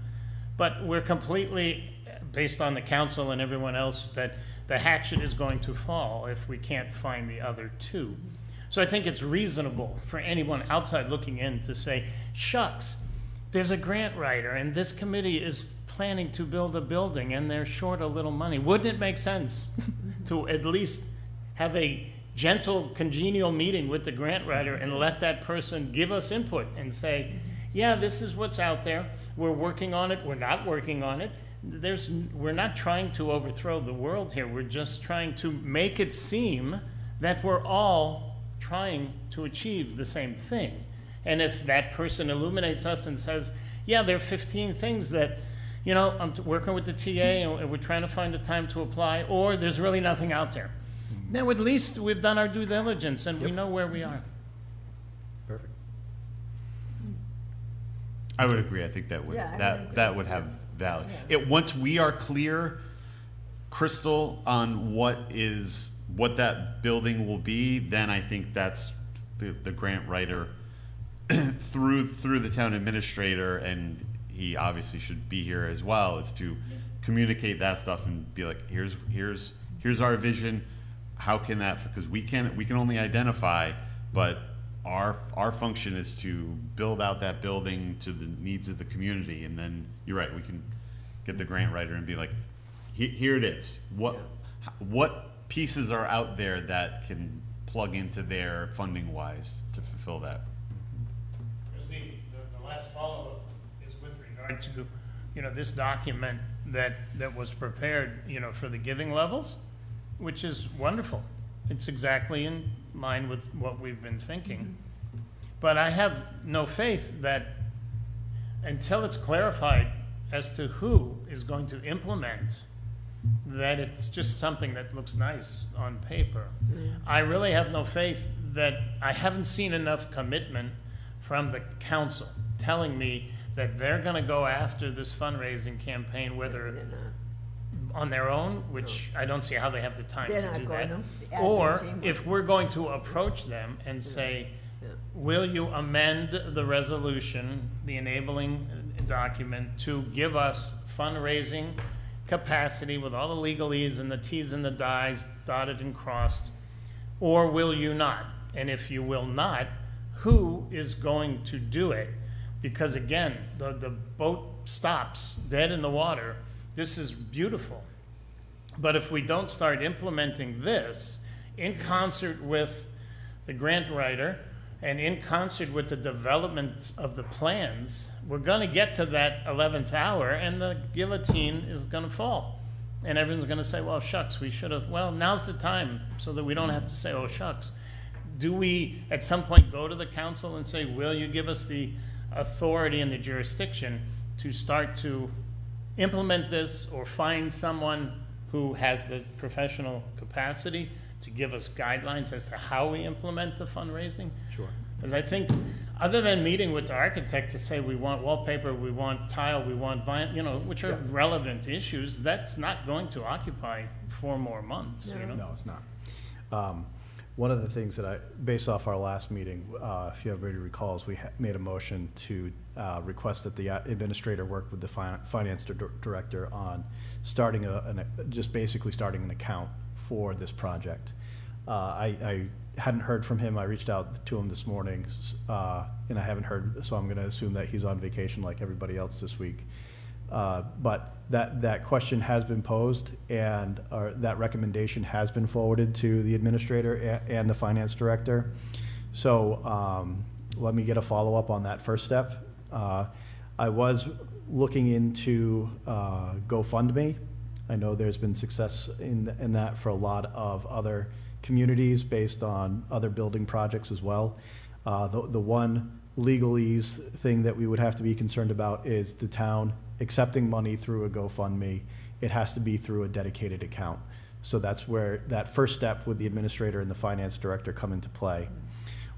but we're completely, based on the council and everyone else, that the hatchet is going to fall if we can't find the other 2. So I think it's reasonable for anyone outside looking in to say, shucks, there's a grant writer and this committee is planning to build a building and they're short a little money. Wouldn't it make sense to at least have a gentle, congenial meeting with the grant writer and let that person give us input and say, yeah, this is what's out there. We're working on it. We're not working on it. we're not trying to overthrow the world here. We're just trying to make it seem that we're all trying to achieve the same thing. And if that person illuminates us and says, yeah, there are 15 things that, you know, I'm working with the TA and we're trying to find a time to apply, or there's really nothing out there. Now, at least we've done our due diligence and we know where we are. Perfect. I would agree. I think that would, Yeah, I that, would agree. that would have value. Once we are clear, crystal, on what that building will be, then I think that's the grant writer through the town administrator, and he obviously should be here as well, is to communicate that stuff and be like, here's our vision. How can that, because we can only identify, but our function is to build out that building to the needs of the community. And then you're right, we can get the grant writer and be like, here it is. What pieces are out there that can plug into there funding wise to fulfill that? The last follow-up is with regard to, you know, this document that was prepared, you know, for the giving levels, which is wonderful. It's exactly in line with what we've been thinking. But I have no faith that until it's clarified as to who is going to implement, that it's just something that looks nice on paper. I really have no faith that, I haven't seen enough commitment from the council telling me that they're gonna go after this fundraising campaign, whether on their own, which I don't see how they have the time They're to not do going that. to. The admin Or team if we're going to approach them and say, will you amend the resolution, the enabling document, to give us fundraising capacity with all the legalese and the Ts and the Is dotted and crossed, or will you not? And if you will not, who is going to do it? Because again, the boat stops dead in the water. This is beautiful. But if we don't start implementing this in concert with the grant writer and in concert with the development of the plans, we're going to get to that 11th hour and the guillotine is going to fall. And everyone's going to say, well, shucks, we should have, well, now's the time so that we don't have to say, oh, shucks. Do we at some point go to the council and say, will you give us the authority and the jurisdiction to start to implement this, or find someone who has the professional capacity to give us guidelines as to how we implement the fundraising? Sure. Because I think, other than meeting with the architect to say we want wallpaper, we want tile, we want vinyl, you know, which are relevant issues, that's not going to occupy 4 more months, you know? No, it's not. One of the things that based off our last meeting, if everybody recalls, we made a motion to request that the administrator work with the finance director on starting just basically starting an account for this project. I hadn't heard from him. I reached out to him this morning, and I haven't heard, so I'm going to assume that he's on vacation like everybody else this week. But that question has been posed, and that recommendation has been forwarded to the administrator and the finance director. So let me get a follow-up on that first step. I was looking into GoFundMe. I know there's been success in that for a lot of other communities based on other building projects as well. The one legalese thing that we would have to be concerned about is the town accepting money through a GoFundMe. It has to be through a dedicated account. So that's where that first step with the administrator and the finance director come into play.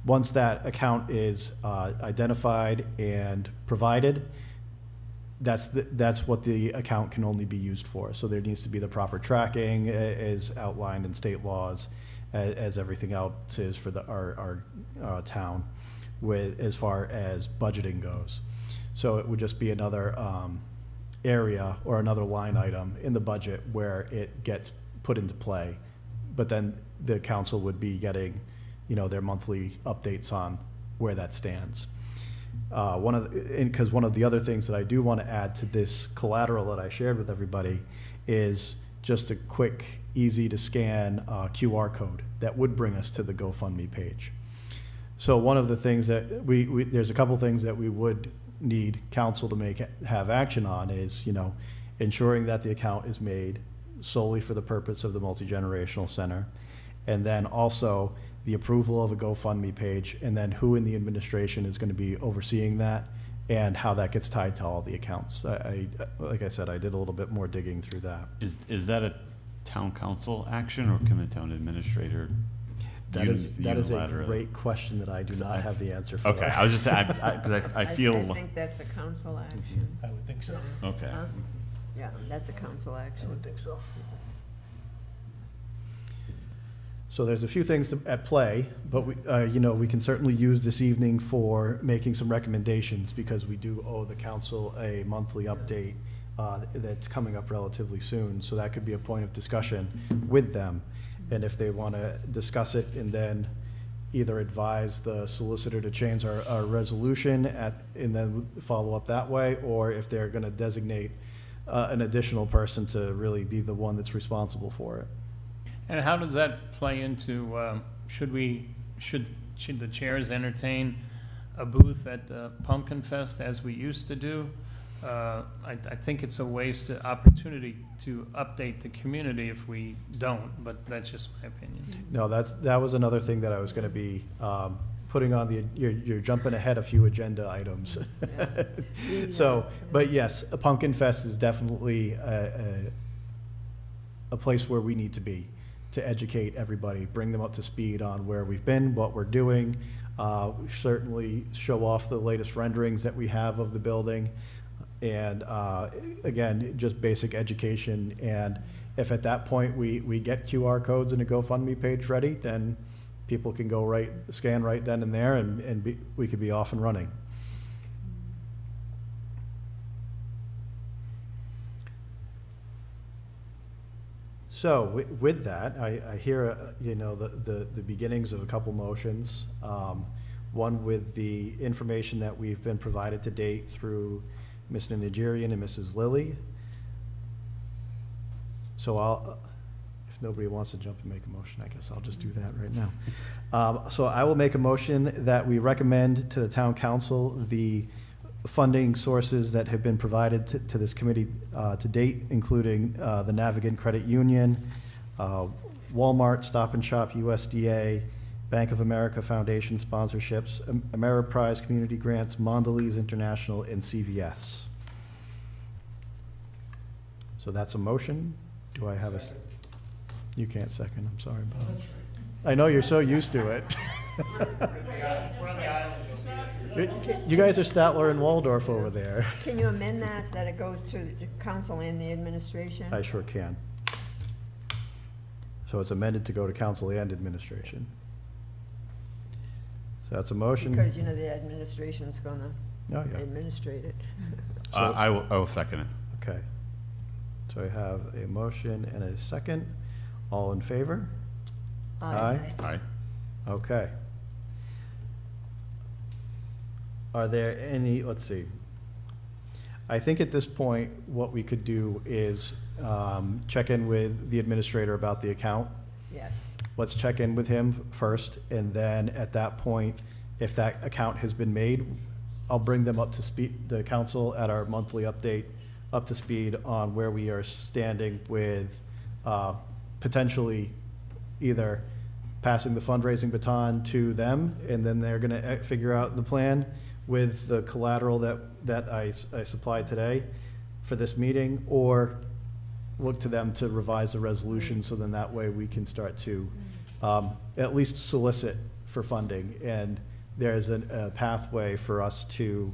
Once that account is identified and provided, that's what the account can only be used for. So there needs to be the proper tracking as outlined in state laws, as everything else is for our town, as far as budgeting goes. So it would just be another area or another line item in the budget where it gets put into play. But then the council would be getting, their monthly updates on where that stands. Because one of the other things that I do want to add to this collateral that I shared with everybody is just a quick, easy to scan QR code that would bring us to the GoFundMe page. So one of the things that there's a couple things that we would need council to have action on is, ensuring that the account is made solely for the purpose of the Multigenerational Center, and then also the approval of a GoFundMe page, and then who in the administration is going to be overseeing that, and how that gets tied to all the accounts. Like I said, I did a little bit more digging through that. Is that a town council action, or can the town administrator That is a unilaterally? great question that I do not have the answer for. Okay, I was just, because I feel, I think that's a council action. I would think so. okay. Huh? Yeah, that's a council I action. would think so. So there's a few things at play, but we, we can certainly use this evening for making some recommendations, because we do owe the council a monthly update that's coming up relatively soon. So that could be a point of discussion with them. And if they want to discuss it and then either advise the solicitor to change our resolution and then follow up that way, or if they're going to designate an additional person to really be the one that's responsible for it. And how does that play into, should the chairs entertain a booth at Pumpkin Fest as we used to do? I think it's a wasted opportunity to update the community if we don't, but that's just my opinion. No, that was another thing that I was going to be putting on you're jumping ahead a few agenda items. So, but yes, a Pumpkin Fest is definitely a place where we need to be, to educate everybody, bring them up to speed on where we've been, what we're doing, certainly show off the latest renderings that we have of the building, and again, just basic education. And if at that point we get QR codes and a GoFundMe page ready, then people can go scan right then and there, and we could be off and running. So with that, I hear, the beginnings of a couple motions. One with the information that we've been provided to date through Mr. Nigerian and Mrs. Lilly. So if nobody wants to jump and make a motion, I guess I'll just do that right now. So I will make a motion that we recommend to the town council the funding sources that have been provided to this committee to date, including the Navigant Credit Union, Walmart, Stop and Shop, USDA, Bank of America Foundation sponsorships, Ameriprise Community Grants, Mondelez International, and CVS. So that's a motion. Do I have You can't second, I'm sorry, Bob. I know you're so used to it. You guys are Statler and Waldorf over there. Can you amend that it goes to the council and the administration? I sure can. So it's amended to go to council and administration. So that's a motion. Because, the administration's gonna Oh, yeah. administrate it. I will second it. Okay. So I have a motion and a second. All in favor? Aye. Aye. Okay. Are there any, let's see. I think at this point, what we could do is check in with the administrator about the account. Yes. Let's check in with him first, and then at that point, if that account has been made, I'll bring them up to speed, the council at our monthly update, up to speed on where we are standing with potentially either passing the fundraising baton to them, and then they're gonna figure out the plan with the collateral that I supplied today for this meeting, or look to them to revise the resolution, so then that way we can start to at least solicit for funding. And there's a pathway for us to,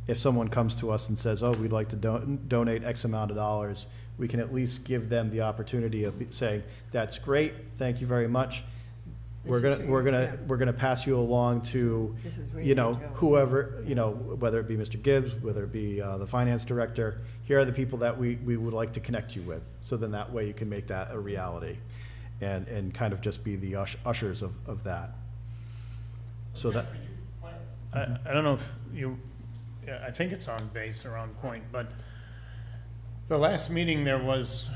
if someone comes to us and says, oh, we'd like to donate X amount of dollars, we can at least give them the opportunity of saying, that's great, thank you very much. We're gonna pass you along to, This is where you need to go. whoever, whether it be Mr. Gibbs, whether it be the finance director, here are the people that we would like to connect you with. So then that way you can make that a reality and kind of just be the ushers of that. So that, I don't know if I think it's on base or on point, but the last meeting there was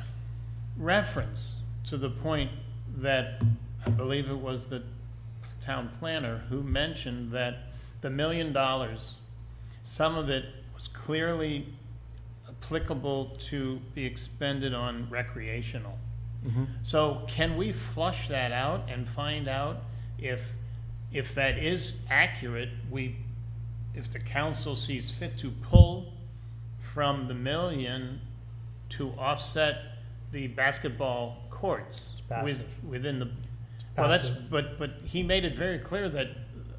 reference to the point that I believe it was the town planner who mentioned that the $1 million, some of it was clearly applicable to be expended on recreational. Mm-hmm. So can we flush that out and find out if that is accurate, if the council sees fit to pull from the million to offset the basketball courts passive. within the, well, that's, passive. but he made it very clear that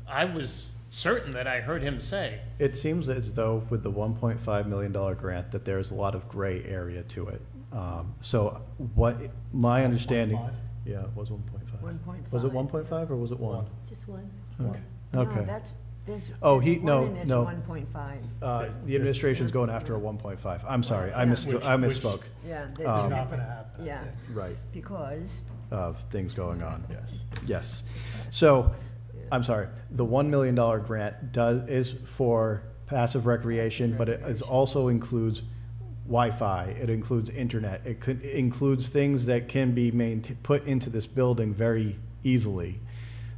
I was certain that I heard him say. It seems as though with the $1.5 million grant that there's a lot of gray area to it. So what, my understanding. 1.5? Yeah, it was 1.5. 1.5. Was it 1.5 or was it 1? Just one. Okay. No, Okay. there's Oh, there's no, one and it's no. 1.5. The administration's going after a 1.5. I'm sorry, I Yeah. misspoke. Yeah, It's there's, not gonna happen. yeah, Right, because, of things going on. Yes. Yes. So, I'm sorry, the $1 million grant is for passive recreation, but it also includes Wi-Fi, it includes internet, it includes things that can be put into this building very easily.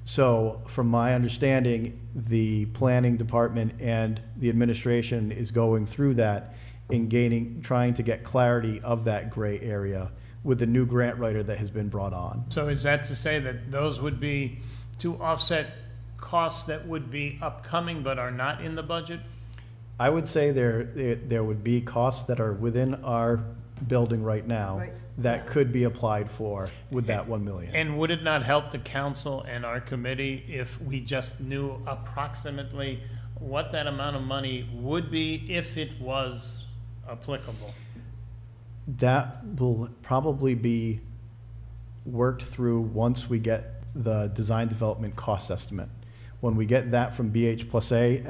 So, from my understanding, the planning department and the administration is going through that and trying to get clarity of that gray area with the new grant writer that has been brought on. So is that to say that those would be to offset costs that would be upcoming but are not in the budget? I would say there would be costs that are within our building right now Right. that could be applied for with that 1 million. And would it not help the council and our committee if we just knew approximately what that amount of money would be if it was applicable? That will probably be worked through once we get the design development cost estimate. When we get that from BH+A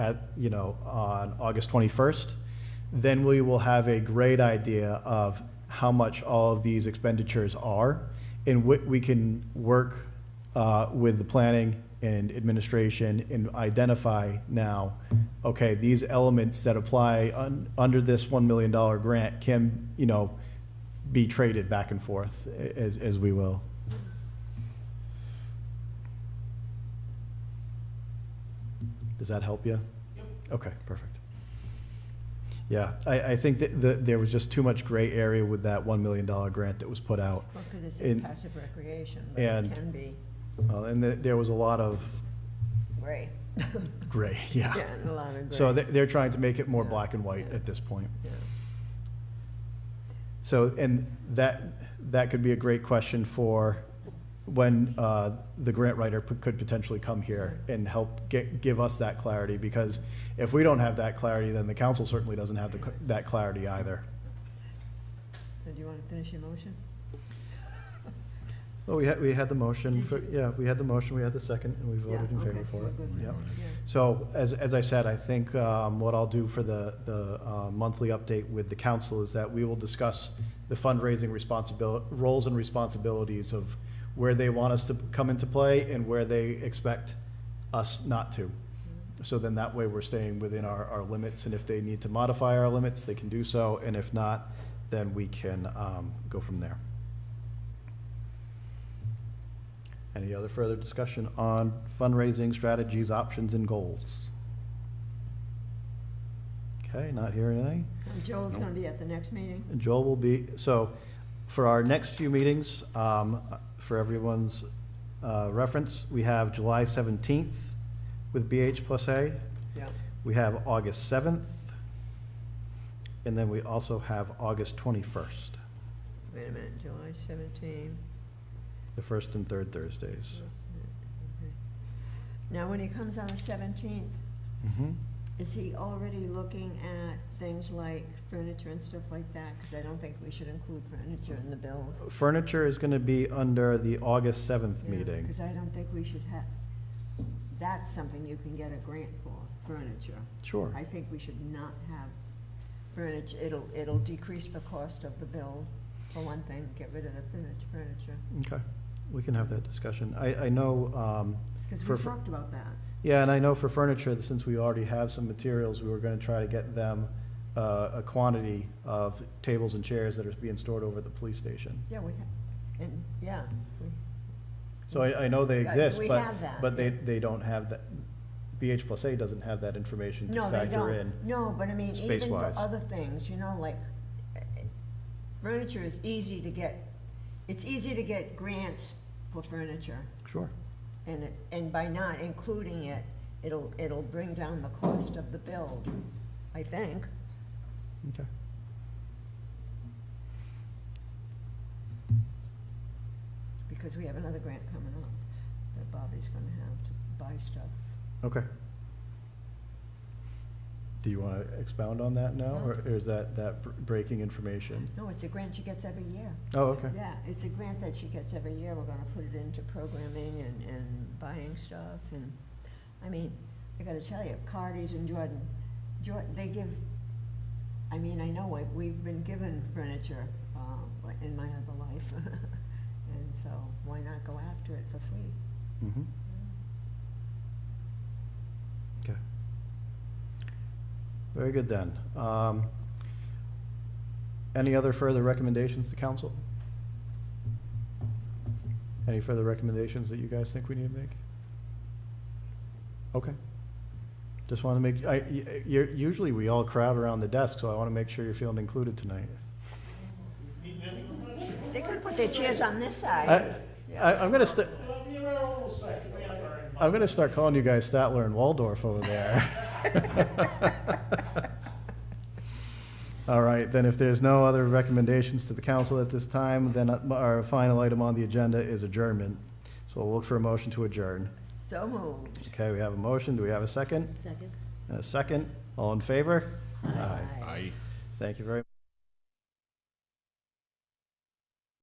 on August 21st, then we will have a great idea of how much all of these expenditures are, and we can work with the planning and administration and identify now, okay, these elements that apply under this $1 million grant can, be traded back and forth as we will. Does that help you? Yep. Okay, perfect. Yeah, I think that there was just too much gray area with that $1 million grant that was put out. well, because it's And- passive recreation, but and- it can be And there was a lot of gray. gray, yeah. Yeah, and a lot of gray. So they're trying to make it more Yeah, black and white yeah. at this point. Yeah. So, and that could be a great question for when the grant writer could potentially come here and help give us that clarity, because if we don't have that clarity, then the council certainly doesn't have that clarity either. So do you want to finish your motion? Well, we had the motion, Did you? yeah, we had the motion, we had the second, and we voted in Yeah, favor okay, for we're it. good for Yep. that, yeah. So, as I said, I think what I'll do for the monthly update with the council is that we will discuss the fundraising roles and responsibilities of where they want us to come into play and where they expect us not to. So then that way we're staying within our limits, and if they need to modify our limits, they can do so, and if not, then we can go from there. Any other further discussion on fundraising strategies, options, and goals? Okay, not hearing any. And Joel's going to be at the next meeting? And Joel will be, so for our next few meetings, for everyone's reference, we have July 17th with BH+A. Yeah. We have August 7th. And then we also have August 21st, Wait a minute, July 17. the first and third Thursdays. Now, when he comes on the 17th, Mhm. is he already looking at things like furniture and stuff like that? Because I don't think we should include furniture in the bill. Furniture is going to be under the August 7th meeting. Because I don't think we should have, that's something you can get a grant for, furniture. Sure. I think we should not have furniture. It'll decrease the cost of the bill, for one thing, get rid of the furniture. Okay, we can have that discussion. I know, Because For- we talked about that. yeah, and I know for furniture, since we already have some materials, we were gonna try to get them a quantity of tables and chairs that are being stored over at the police station. Yeah, we have, and, yeah. So I know they Yeah, exist, we have that, but yeah. they don't have that, BH+A doesn't have that information to No, they factor in. don't. No, but I mean, even for space-wise. other things, like furniture is easy to get, it's easy to get grants for furniture. Sure. And by not including it, it'll bring down the cost of the build, I think. Okay. Because we have another grant coming up that Bobby's gonna have to buy stuff. Okay. Do you want to expound on that now, or is that breaking information? No, it's a grant she gets every year. Oh, okay. Yeah, it's a grant that she gets every year. We're gonna put it into programming and buying stuff, and, I mean, I gotta tell you, Cardi's and Jordan, they give, I mean, I know we've been given furniture, in my other life, and so why not go after it for free? Mm-hmm. Okay. Very good then. Any other further recommendations to council? Any further recommendations that you guys think we need to make? Okay. Just want to make, usually we all crowd around the desk, so I want to make sure you're feeling included tonight. They could put their chairs on this side. I'm gonna I'm gonna start calling you guys Statler and Waldorf over there. All right, then if there's no other recommendations to the council at this time, then our final item on the agenda is adjournment. So we'll look for a motion to adjourn. So moved. Okay, we have a motion. Do we have a second? Second. And a second. All in favor? Aye. Aye. Thank you very much.